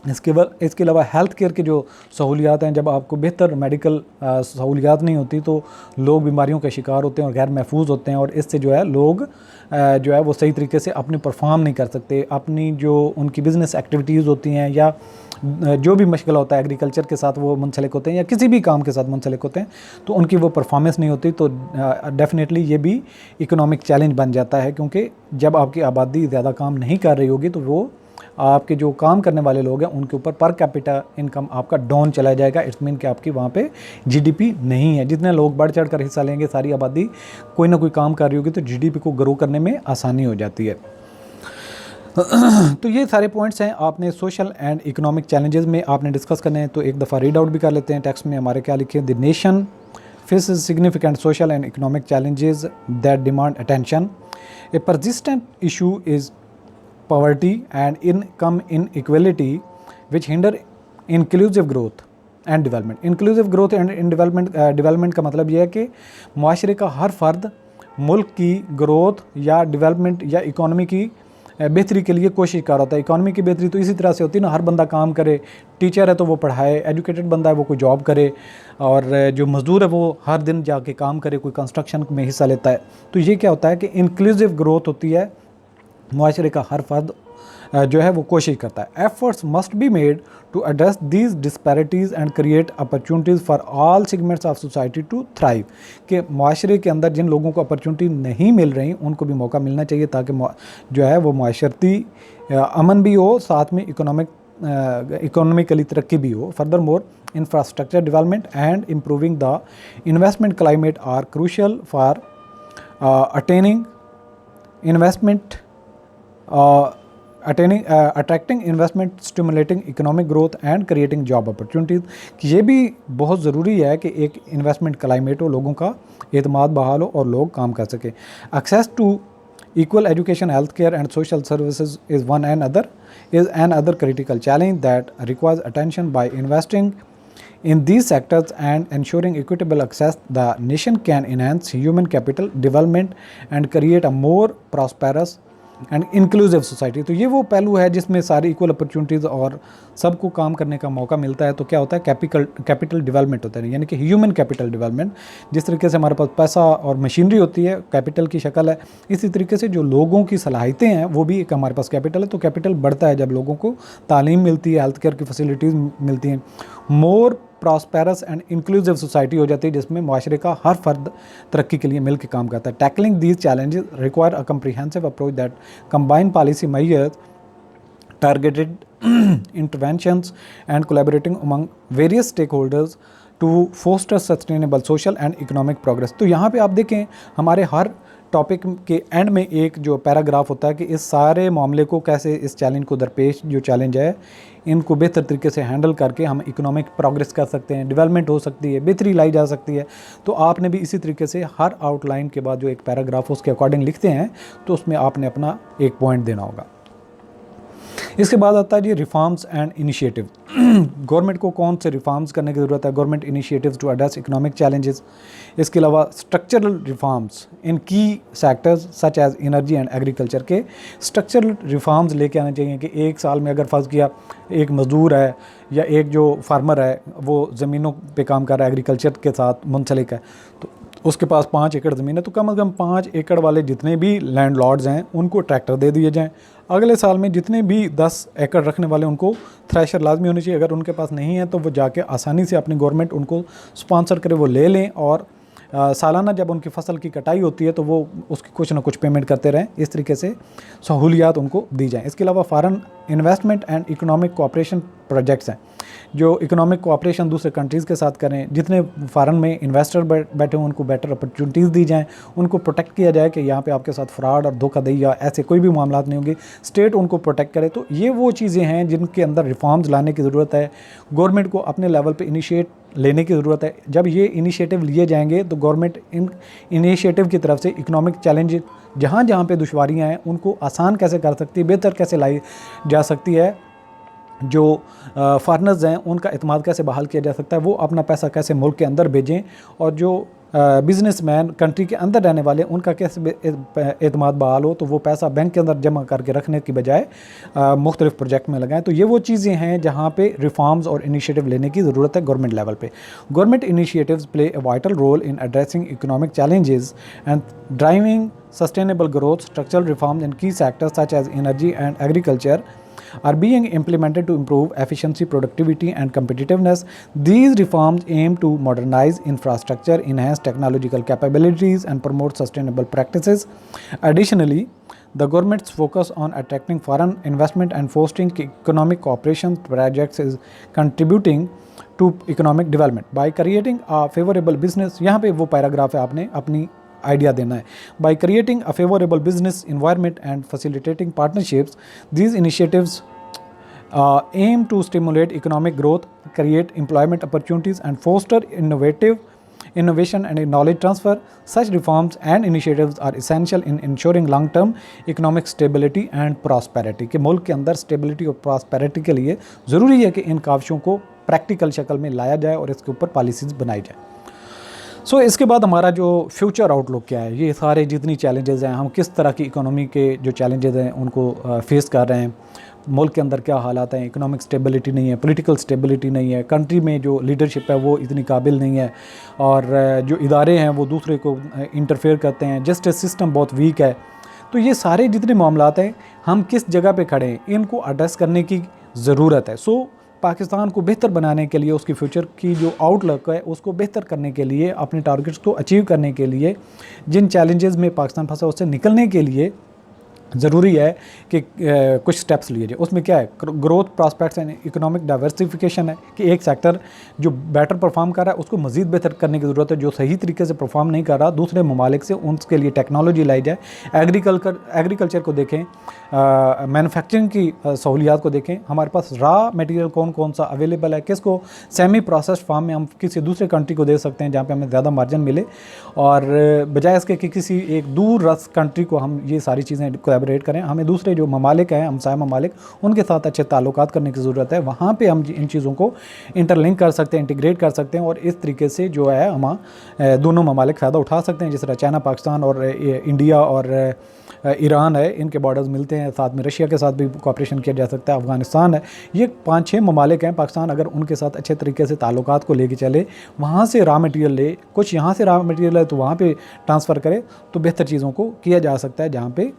इसके अलावा हेल्थ केयर की जो सहूलियात हैं, जब आपको बेहतर मेडिकल सहूलियात नहीं होती तो लोग बीमारियों का शिकार होते हैं और गैर महफूज होते हैं, और इससे जो है लोग जो है वो सही तरीके से अपनी परफॉर्म नहीं कर सकते। अपनी जो उनकी बिज़नेस एक्टिविटीज़ होती हैं या जो भी मशगला होता है एग्रीकल्चर के साथ वो मुंसलिक होते हैं या किसी भी काम के साथ मुंसलिक होते हैं, तो उनकी वो परफॉर्मेंस नहीं होती। तो डेफिनेटली ये भी इकोनॉमिक चैलेंज बन जाता है, क्योंकि जब आपकी आबादी ज़्यादा काम नहीं कर रही होगी तो वो आपके जो काम करने वाले लोग हैं उनके ऊपर पर कैपिटा इनकम आपका डाउन चला जाएगा। इट्स मीन कि आपकी वहाँ पे GDP नहीं है। जितने लोग बढ़ चढ़ कर हिस्सा लेंगे, सारी आबादी कोई ना कोई काम कर रही होगी, तो GDP को ग्रो करने में आसानी हो जाती है। तो ये सारे पॉइंट्स हैं आपने सोशल एंड इकोनॉमिक चैलेंजेस में आपने डिस्कस करने हैं। तो एक दफ़ा रीड आउट भी कर लेते हैं टेक्स्ट में हमारे क्या लिखे। The nation faces significant social and economic challenges that demand attention. A persistent issue is poverty and income inequality which hinder inclusive growth and development. Inclusive growth and development का मतलब यह है कि माशरे का हर फर्द मुल्क की ग्रोथ या डेवलपमेंट या इकॉनमी की बेहतरी के लिए कोशिश कर रहा था। इकॉनमी की बेहतरी तो इसी तरह से होती है ना, हर बंदा काम करे, टीचर है तो वो पढ़ाए, एजुकेटेड बंदा है वो कोई जॉब करे, और जो मज़दूर है वो हर दिन जाके काम करे, कोई कंस्ट्रक्शन में हिस्सा लेता है। तो ये क्या होता है कि इंक्लूसिव ग्रोथ होती है, माशरे का हर फर्द जो है वो कोशिश करता है। Efforts must be made to address these disparities and create opportunities for all segments of society to thrive. कि माशरे के अंदर जिन लोगों को अपॉर्चुनिटी नहीं मिल रही उनको भी मौका मिलना चाहिए, ताकि जो है वो माशरती अमन भी हो, साथ में इकोनॉमिकली तरक्की भी हो। Furthermore infrastructure development and improving the investment climate are crucial for attaining investment attracting investment, stimulating economic growth and creating job opportunities. कि ये भी बहुत ज़रूरी है कि एक इन्वेस्टमेंट क्लाइमेट हो, लोगों का एतमाद बहाल हो और लोग काम कर सकें। Access to equal education, healthcare and social services is an other critical challenge that requires attention. By investing in these sectors and ensuring equitable access, the nation can enhance human capital development and create a more prosperous and inclusive society. तो ये वो पहलू है जिसमें सारी इक्वल अपॉर्चुनिटीज़ और सबको काम करने का मौका मिलता है। तो क्या होता है, कैपिटल डेवलपमेंट होता है, यानी कि ह्यूमन कैपिटल डेवलपमेंट। जिस तरीके से हमारे पास पैसा और मशीनरी होती है, कैपिटल की शक्ल है, इसी तरीके से जो लोगों की सलाहियतें हैं वो भी एक हमारे पास कैपिटल है। तो कैपिटल बढ़ता है जब लोगों को तालीम मिलती है, हेल्थ केयर की फैसिलिटीज़ मिलती हैं, मोर प्रॉस्पेरस एंड इंक्लूसिव सोसाइटी हो जाती है जिसमें माशरे का हर फर्द तरक्की के लिए मिल के काम करता है। Tackling these challenges require a comprehensive approach that combine policy measures, targeted interventions and collaborating among various stakeholders to foster sustainable social and economic progress. तो यहाँ पे आप देखें हमारे हर टॉपिक के एंड में एक जो पैराग्राफ होता है कि इस सारे मामले को कैसे, इस चैलेंज को दरपेश जो चैलेंज है इनको बेहतर तरीके से हैंडल करके हम इकोनॉमिक प्रोग्रेस कर सकते हैं, डेवलपमेंट हो सकती है, बेहतरी लाई जा सकती है। तो आपने भी इसी तरीके से हर आउटलाइन के बाद जो एक पैराग्राफ उसके अकॉर्डिंग लिखते हैं तो उसमें आपने अपना एक पॉइंट देना होगा। इसके बाद आता है जी रिफॉर्म्स एंड इनिशिएटिव। गवर्नमेंट को कौन से रिफॉर्म्स करने की ज़रूरत है, government initiatives to address economic challenges. इसके अलावा structural reforms in key sectors such as energy and agriculture के स्ट्रक्चरल रिफॉर्म्स लेके आने चाहिए। कि एक साल में अगर फर्ज किया एक मज़दूर है या एक जो फार्मर है वो ज़मीनों पे काम कर रहा है, एग्रीकल्चर के साथ मुंसलिक है, तो उसके पास 5 एकड़ ज़मीन है, तो कम से कम 5 एकड़ वाले जितने भी लैंड लॉर्ड्स हैं उनको ट्रैक्टर दे दिए जाएँ। अगले साल में जितने भी 10 एकड़ रखने वाले उनको थ्रेशर लाजमी होनी चाहिए। अगर उनके पास नहीं है तो वो जाके आसानी से अपनी गवर्नमेंट उनको स्पॉन्सर करे, वो ले लें, और सालाना जब उनकी फसल की कटाई होती है तो वो उसकी कुछ ना कुछ पेमेंट करते रहें। इस तरीके से सहूलियात उनको दी जाएँ। इसके अलावा foreign investment and economic cooperation projects हैं जो इकोनॉमिक कोऑपरेशन दूसरे कंट्रीज़ के साथ करें। जितने फॉरेन में इन्वेस्टर बैठे हों उनको बेटर अपॉर्चुनिटीज़ दी जाएँ, उनको प्रोटेक्ट किया जाए कि यहाँ पे आपके साथ फ्रॉड और धोखाधड़ी या ऐसे कोई भी मामला नहीं होंगे, स्टेट उनको प्रोटेक्ट करे। तो ये वो चीज़ें हैं जिनके अंदर रिफॉर्म्स लाने की ज़रूरत है। गवर्नमेंट को अपने लेवल पे इनिशिएट लेने की ज़रूरत है। जब ये इनिशिएटिव लिए जाएंगे तो गवर्नमेंट इन इनिशिएटिव की तरफ से इकोनॉमिक चैलेंज जहाँ जहाँ पे दुश्वारियाँ हैं उनको आसान कैसे कर सकती है, बेहतर कैसे लाई जा सकती है, जो फार्नर्स हैं उनका एतमाद कैसे बहाल किया जा सकता है, वो अपना पैसा कैसे मुल्क के अंदर भेजें, और जो बिजनेसमैन कंट्री के अंदर रहने वाले उनका कैसे एतमाद बहाल हो, तो वो पैसा बैंक के अंदर जमा करके रखने की बजाय मुख्तलिफ प्रोजेक्ट में लगाएं। तो ये वो चीज़ें हैं जहाँ पे रिफॉर्म्स और इनिशिएटिव लेने की ज़रूरत है गवर्नमेंट लेवल पे। Government initiatives play a vital role in addressing economic challenges and driving sustainable growth. Structural reforms in key sectors such as energy and agriculture are being implemented to improve efficiency, productivity and competitiveness. These reforms aim to modernize infrastructure, enhance technological capabilities and promote sustainable practices. Additionally, the government's focus on attracting foreign investment and fostering economic cooperation projects is contributing to economic development by creating a favorable business. यहाँ पे वो पैराग्राफ है, आपने अपनी आइडिया देना है। By creating a favorable business environment and facilitating partnerships, these initiatives aim to stimulate economic growth, create employment opportunities and foster innovative innovation and knowledge transfer. Such reforms and initiatives are essential in ensuring long-term economic stability and prosperity. कि मुल्क के अंदर stability और prosperity के लिए ज़रूरी है कि इन काविशों को प्रैक्टिकल शक्ल में लाया जाए और इसके ऊपर पॉलिसीज़ बनाई जाए। सो इसके बाद हमारा जो फ्यूचर आउटलुक क्या है, ये सारे जितनी चैलेंजेस हैं, हम किस तरह की इकोनॉमी के जो चैलेंजेस हैं उनको फेस कर रहे हैं, मुल्क के अंदर क्या हालात हैं, इकोनॉमिक स्टेबिलिटी नहीं है, पॉलिटिकल स्टेबिलिटी नहीं है, कंट्री में जो लीडरशिप है वो इतनी काबिल नहीं है, और जो इदारे हैं वो दूसरे को इंटरफेयर करते हैं, जस्टिस सिस्टम बहुत वीक है। तो ये सारे जितने मामलात हैं, हम किस जगह पे खड़े हैं, इनको एड्रेस करने की ज़रूरत है। सो पाकिस्तान को बेहतर बनाने के लिए, उसकी फ्यूचर की जो आउटलुक है उसको बेहतर करने के लिए, अपने टारगेट्स को अचीव करने के लिए, जिन चैलेंजेस में पाकिस्तान फंसा उससे निकलने के लिए ज़रूरी है कि कुछ स्टेप्स लिए जाए। उसमें क्या है, growth prospects and economic diversification है कि एक सेक्टर जो बेटर परफॉर्म कर रहा है उसको मज़ीद बेहतर करने की ज़रूरत है, जो सही तरीके से परफॉर्म नहीं कर रहा दूसरे ममालिक से उसके लिए टेक्नोलॉजी लाई जाए। एग्रीकल्चर को देखें, मैन्युफैक्चरिंग की सहूलियात को देखें, हमारे पास रॉ मटेरियल कौन कौन सा अवेलेबल है, किसको सेमी प्रोसेस्ड फार्म में हम किसी दूसरे कंट्री को दे सकते हैं जहाँ पे हमें ज़्यादा मार्जिन मिले, और बजाय इसके कि किसी एक दूर रस कंट्री को हम ये सारी चीज़ें कोलैबोरेट करें, हमें दूसरे जो ममालिक हैं, हमसाया ममालिक, उनके साथ अच्छे ताल्लुकात करने की ज़रूरत है। वहाँ पे हम इन चीज़ों को इंटरलिंक कर सकते हैं, इंटीग्रेट कर सकते हैं, और इस तरीके से जो है हम दोनों ममालिक फ़ायदा उठा सकते हैं। जिस तरह चाइना, पाकिस्तान और इंडिया और ईरान है, इनके बॉर्डर्स मिलते हैं, साथ में रशिया के साथ भी कोऑपरेशन किया जा सकता है, अफ़गानिस्तान है, ये 5-6 ममालिक हैं। पाकिस्तान अगर उनके साथ अच्छे तरीके से ताल्लुकात को लेके चले, वहाँ से रॉ मटेरियल ले, कुछ यहाँ से रॉ मटेरियल है तो वहाँ पे ट्रांसफ़र करे, तो बेहतर चीज़ों को किया जा सकता है। जहाँ पे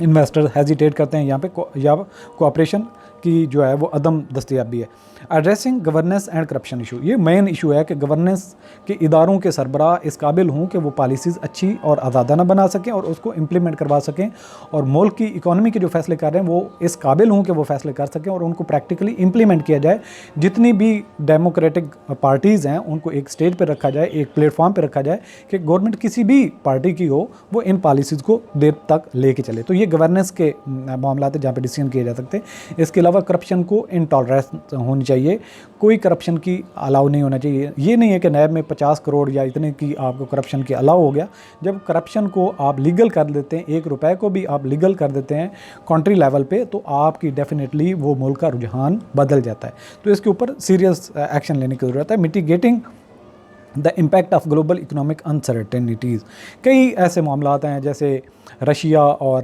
इन्वेस्टर हेजिटेट करते हैं, यहाँ पे या कोऑपरेशन की जो है वो अदम दस्तयाबी है। Addressing governance and corruption issue, ये मेन इशू है कि गवर्नेंस के इदारों के सरबराह इस काबिल हों कि वो पॉलिसीज़ अच्छी और आज़ादाना बना सकें और उसको इम्प्लीमेंट करवा सकें, और मुल्क की इकॉनमी के जो फैसले कर रहे हैं वो इस काबिल हों कि वो फैसले कर सकें और उनको प्रैक्टिकली इम्प्लीमेंट किया जाए। जितनी भी डेमोक्रेटिक पार्टीज़ हैं उनको एक स्टेज पर रखा जाए, एक प्लेटफॉर्म पर रखा जाए कि गवर्नमेंट किसी भी पार्टी की हो वो इन पॉलिसीज़ को देर तक लेके चले। तो ये गवर्नेंस के मामला है जहाँ पर डिसीजन किए जा सकते हैं। इसके अलावा करप्शन को इंटॉलरेंस होनी चाहिए, कोई करप्शन की अलाउ नहीं होना चाहिए। ये नहीं है कि नैब में 50 करोड़ या इतने की आपको करप्शन की अलाउ हो गया। जब करप्शन को आप लीगल कर देते हैं, 1 रुपए को भी आप लीगल कर देते हैं कंट्री लेवल पे, तो आपकी डेफिनेटली वो मुल्क का रुझान बदल जाता है। तो इसके ऊपर सीरियस एक्शन लेने की ज़रूरत है। Mitigating the impact of global economic uncertainties, कई ऐसे मामलात हैं जैसे रशिया और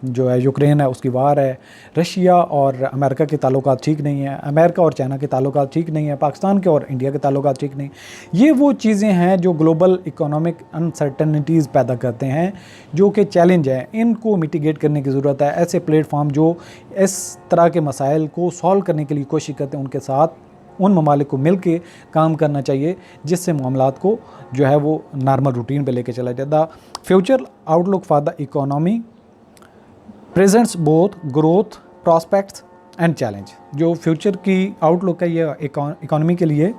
जो है यूक्रेन है उसकी वार है, रशिया और अमेरिका के ताल्लुकात ठीक नहीं है, अमेरिका और चाइना के ताल्लुकात ठीक नहीं है, पाकिस्तान के और इंडिया के ताल्लुकात ठीक नहीं। ये वो चीज़ें हैं जो ग्लोबल इकोनॉमिक अनसर्टेनिटीज़ पैदा करते हैं, जो कि चैलेंज है, इनको मिटिगेट करने की ज़रूरत है। ऐसे प्लेटफॉर्म जो इस तरह के मसाइल को सॉल्व करने के लिए कोशिश करते हैं, उनके साथ उन ममालिक को मिल के काम करना चाहिए, जिससे मामलात को जो है वो नॉर्मल रूटीन पे लेके चला जाए। The future outlook for the economy presents both growth prospects and challenge. जो फ्यूचर की आउटलुक है ये इकोनॉमी के लिए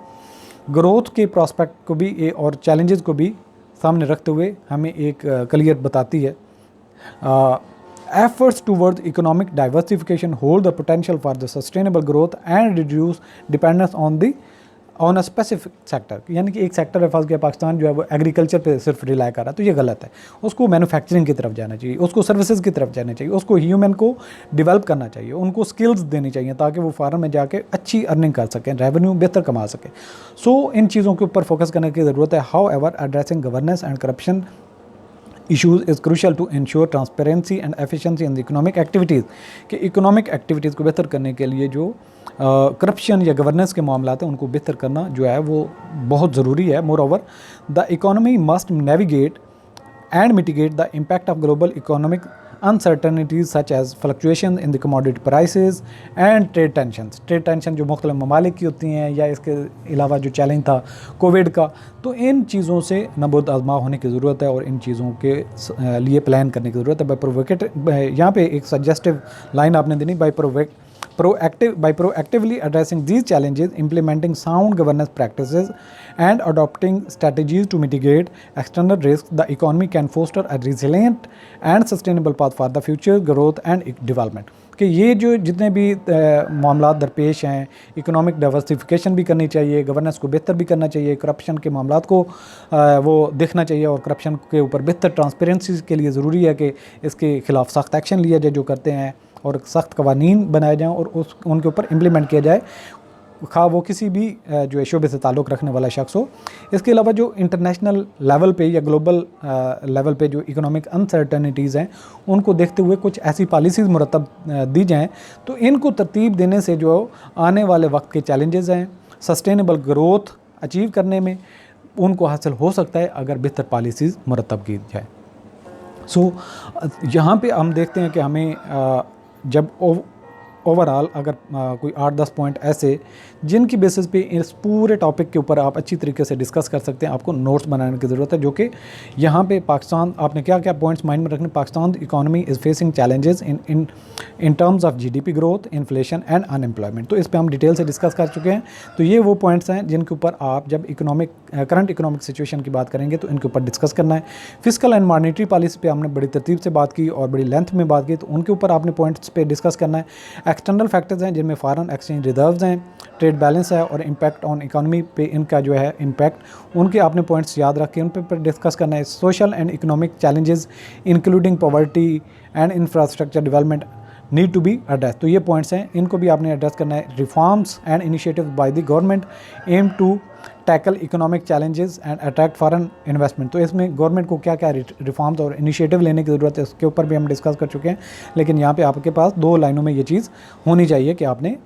ग्रोथ के प्रॉस्पेक्ट को भी और चैलेंजेस को भी सामने रखते हुए हमें एक क्लियर बताती है। Efforts towards economic diversification hold the potential for the sustainable growth and reduce dependence on a specific sector। यानी कि एक सेक्टर में फंस गया पाकिस्तान, जो है वो एग्रीकल्चर पे सिर्फ रिलाई कर रहा है, तो ये गलत है। उसको मैन्युफैक्चरिंग की तरफ जाना चाहिए, उसको सर्विसेज की तरफ जाना चाहिए, उसको ह्यूमन को डेवलप करना चाहिए, उनको स्किल्स देनी चाहिए ताकि वो फॉरेन में जाके अच्छी अर्निंग कर सकें, रेवेन्यू बेहतर कमा सकें। सो इन चीज़ों के ऊपर फोकस करने की ज़रूरत है। How ever addressing governance and corruption issues is crucial to ensure transparency and efficiency in the economic activities। कि इकोनॉमिक एक्टिविटीज़ को बेहतर करने के लिए जो करप्शन या गवर्नेंस के मामलात हैं उनको बेहतर करना जो है वो बहुत ज़रूरी है। More over the economy must navigate and mitigate the impact of global economic uncertainties such as fluctuations in the commodity prices and trade tensions। Trade tension जो मुख्तलिफ ममालिक की होती हैं, या इसके अलावा जो चैलेंज था कोविड का, तो इन चीज़ों से नबूद आज़मा होने की ज़रूरत है और इन चीज़ों के लिए प्लान करने की ज़रूरत है। यहाँ पे एक सजेस्टिव लाइन आपने देनी, by proactively addressing these challenges, implementing sound governance practices and adopting strategies to mitigate external risks, the economy can foster a resilient and sustainable path for the future growth and development। कि ये जो जितने भी मामला दरपेश हैं, इकोनॉमिक डाइवर्सिफिकेशन भी करनी चाहिए, गवर्नेंस को बेहतर भी करना चाहिए, करप्शन के मामला को वो देखना चाहिए, और करप्शन के ऊपर बेहतर ट्रांसपेरेंसी के लिए ज़रूरी है कि इसके ख़िलाफ़ सख्त एक्शन लिया जाए जो करते हैं, और सख्त कवानीन बनाए जाएँ और उनके ऊपर इम्प्लीमेंट किया जाए, खा वो किसी भी जो शोबे से ताल्लुक़ रखने वाला शख्स हो। इसके अलावा जो इंटरनेशनल लेवल पे या ग्लोबल लेवल पे जो इकोनॉमिक अनसर्टनिटीज़ हैं, उनको देखते हुए कुछ ऐसी पॉलिसीज़ मुरतब दी जाएँ, तो इनको तरतीब देने से जो आने वाले वक्त के चैलेंजेस हैं सस्टेनेबल ग्रोथ अचीव करने में उनको हासिल हो सकता है अगर बेहतर पॉलिसीज़ मुरतब की जाए। सो यहाँ पे हम देखते हैं कि हमें जब ओवरऑल अगर कोई 8-10 पॉइंट ऐसे जिनकी बेसिस पे इस पूरे टॉपिक के ऊपर आप अच्छी तरीके से डिस्कस कर सकते हैं, आपको नोट्स बनाने की ज़रूरत है, जो कि यहाँ पे पाकिस्तान, आपने क्या क्या पॉइंट्स माइंड में रखने, Pakistan economy is facing challenges in terms of GDP growth, inflation and unemployment. तो इस पर हम डिटेल से डिस्कस कर चुके हैं। तो ये वो पॉइंट्स हैं जिनके ऊपर आप जब करंट इकोनॉमिक सिचुएशन की बात करेंगे तो इनके ऊपर डिस्कस करना है। फिस्कल एंड मॉनेटरी पॉलिसी पे हमने बड़ी तरतीब से बात की और बड़ी लेंथ में बात की, तो उनके ऊपर आपने पॉइंट्स पे डिस्कस करना है। एक्सटर्नल फैक्टर्स हैं जिनमें फॉरेन एक्सचेंज रिजर्व्स हैं, ट्रेड बैलेंस है और इम्पैक्ट ऑन इकोनॉमी पे इनका जो है इम्पैक्ट, उनके आपने पॉइंट्स याद रख के उन पर डिस्कस करना है। Social and economic challenges including poverty and infrastructure development need to be address. तो ये पॉइंट्स हैं, इनको भी आपने एड्रेस करना है। Reforms and initiative by the government aim to tackle economic challenges and attract foreign investment. तो इसमें गवर्नमेंट को क्या क्या रिफॉर्म्स और इनिशिएटिव लेने की ज़रूरत है, उसके ऊपर भी हम डिस्कस कर चुके हैं। लेकिन यहाँ पे आपके पास 2 लाइनों में ये चीज़ होनी चाहिए कि आपने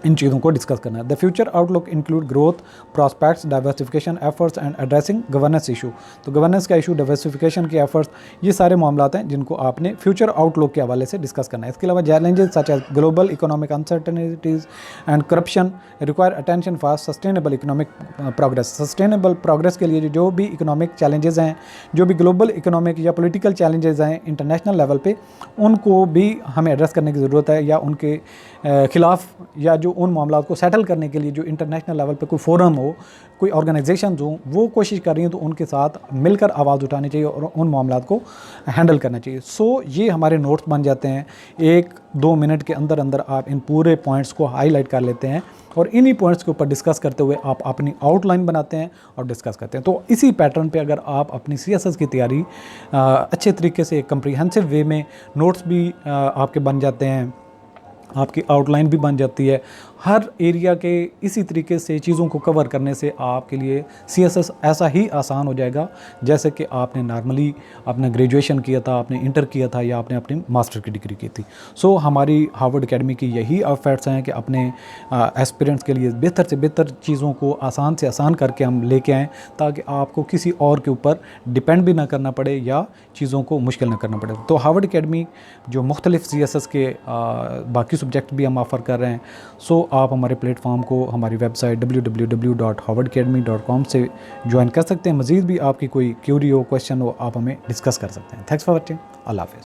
इन चीज़ों को डिस्कस करना है। The future outlook include growth, prospects, diversification efforts and addressing governance issue. तो गवर्नेंस का इशू, डाइवर्सिफिकेशन के एफर्ट्स, ये सारे मामलात हैं जिनको आपने फ्यूचर आउटलुक के हवाले से डिस्कस करना है। इसके अलावा challenges such as global economic uncertainties and corruption require attention for sustainable economic progress. Sustainable progress के लिए जो भी इकोनॉमिक चैलेंजेस हैं, जो भी ग्लोबल इकोनॉमिक या पॉलिटिकल चैलेंजेस हैं इंटरनेशनल लेवल पे, उनको भी हमें एड्रेस करने की ज़रूरत है, या उनके ख़िलाफ़ या जो उन मामलों को सेटल करने के लिए जो इंटरनेशनल लेवल पे कोई फोरम हो, कोई ऑर्गेनाइजेशन हो, वो कोशिश कर रही हैं, तो उनके साथ मिलकर आवाज़ उठानी चाहिए और उन मामलों को हैंडल करना चाहिए। सो ये हमारे नोट्स बन जाते हैं। 1-2 मिनट के अंदर अंदर आप इन पूरे पॉइंट्स को हाईलाइट कर लेते हैं और इन्हीं पॉइंट्स के ऊपर डिस्कस करते हुए आप अपनी आउटलाइन बनाते हैं और डिस्कस करते हैं। तो इसी पैटर्न पे अगर आप अपनी CSS की तैयारी अच्छे तरीके से कम्प्रीहेंसिव वे में, नोट्स भी आपके बन जाते हैं, आपकी आउटलाइन भी बन जाती है, हर एरिया के इसी तरीके से चीज़ों को कवर करने से आपके लिए CSS ऐसा ही आसान हो जाएगा जैसे कि आपने नॉर्मली अपना ग्रेजुएशन किया था, आपने इंटर किया था या आपने अपनी मास्टर की डिग्री की थी। सो हमारी हार्वर्ड एकेडमी की यही एफर्ट्स हैं कि अपने एस्पिरेंट्स के लिए बेहतर से बेहतर चीज़ों को आसान से आसान करके हम लेके आएँ, ताकि आपको किसी और के ऊपर डिपेंड भी ना करना पड़े या चीज़ों को मुश्किल ना करना पड़े। तो हार्वर्ड एकेडमी जो मुख्तलिफ CSS के बाकी सब्जेक्ट भी हम ऑफ़र कर रहे हैं। सो आप हमारे प्लेटफॉर्म को हमारी वेबसाइट www.harvardacademy.com से ज्वाइन कर सकते हैं। मज़ीद भी आपकी कोई क्यूरी हो, क्वेश्चन हो, आप हमें डिस्कस कर सकते हैं। Thanks for watching. अल्लाह हाफ़िज़।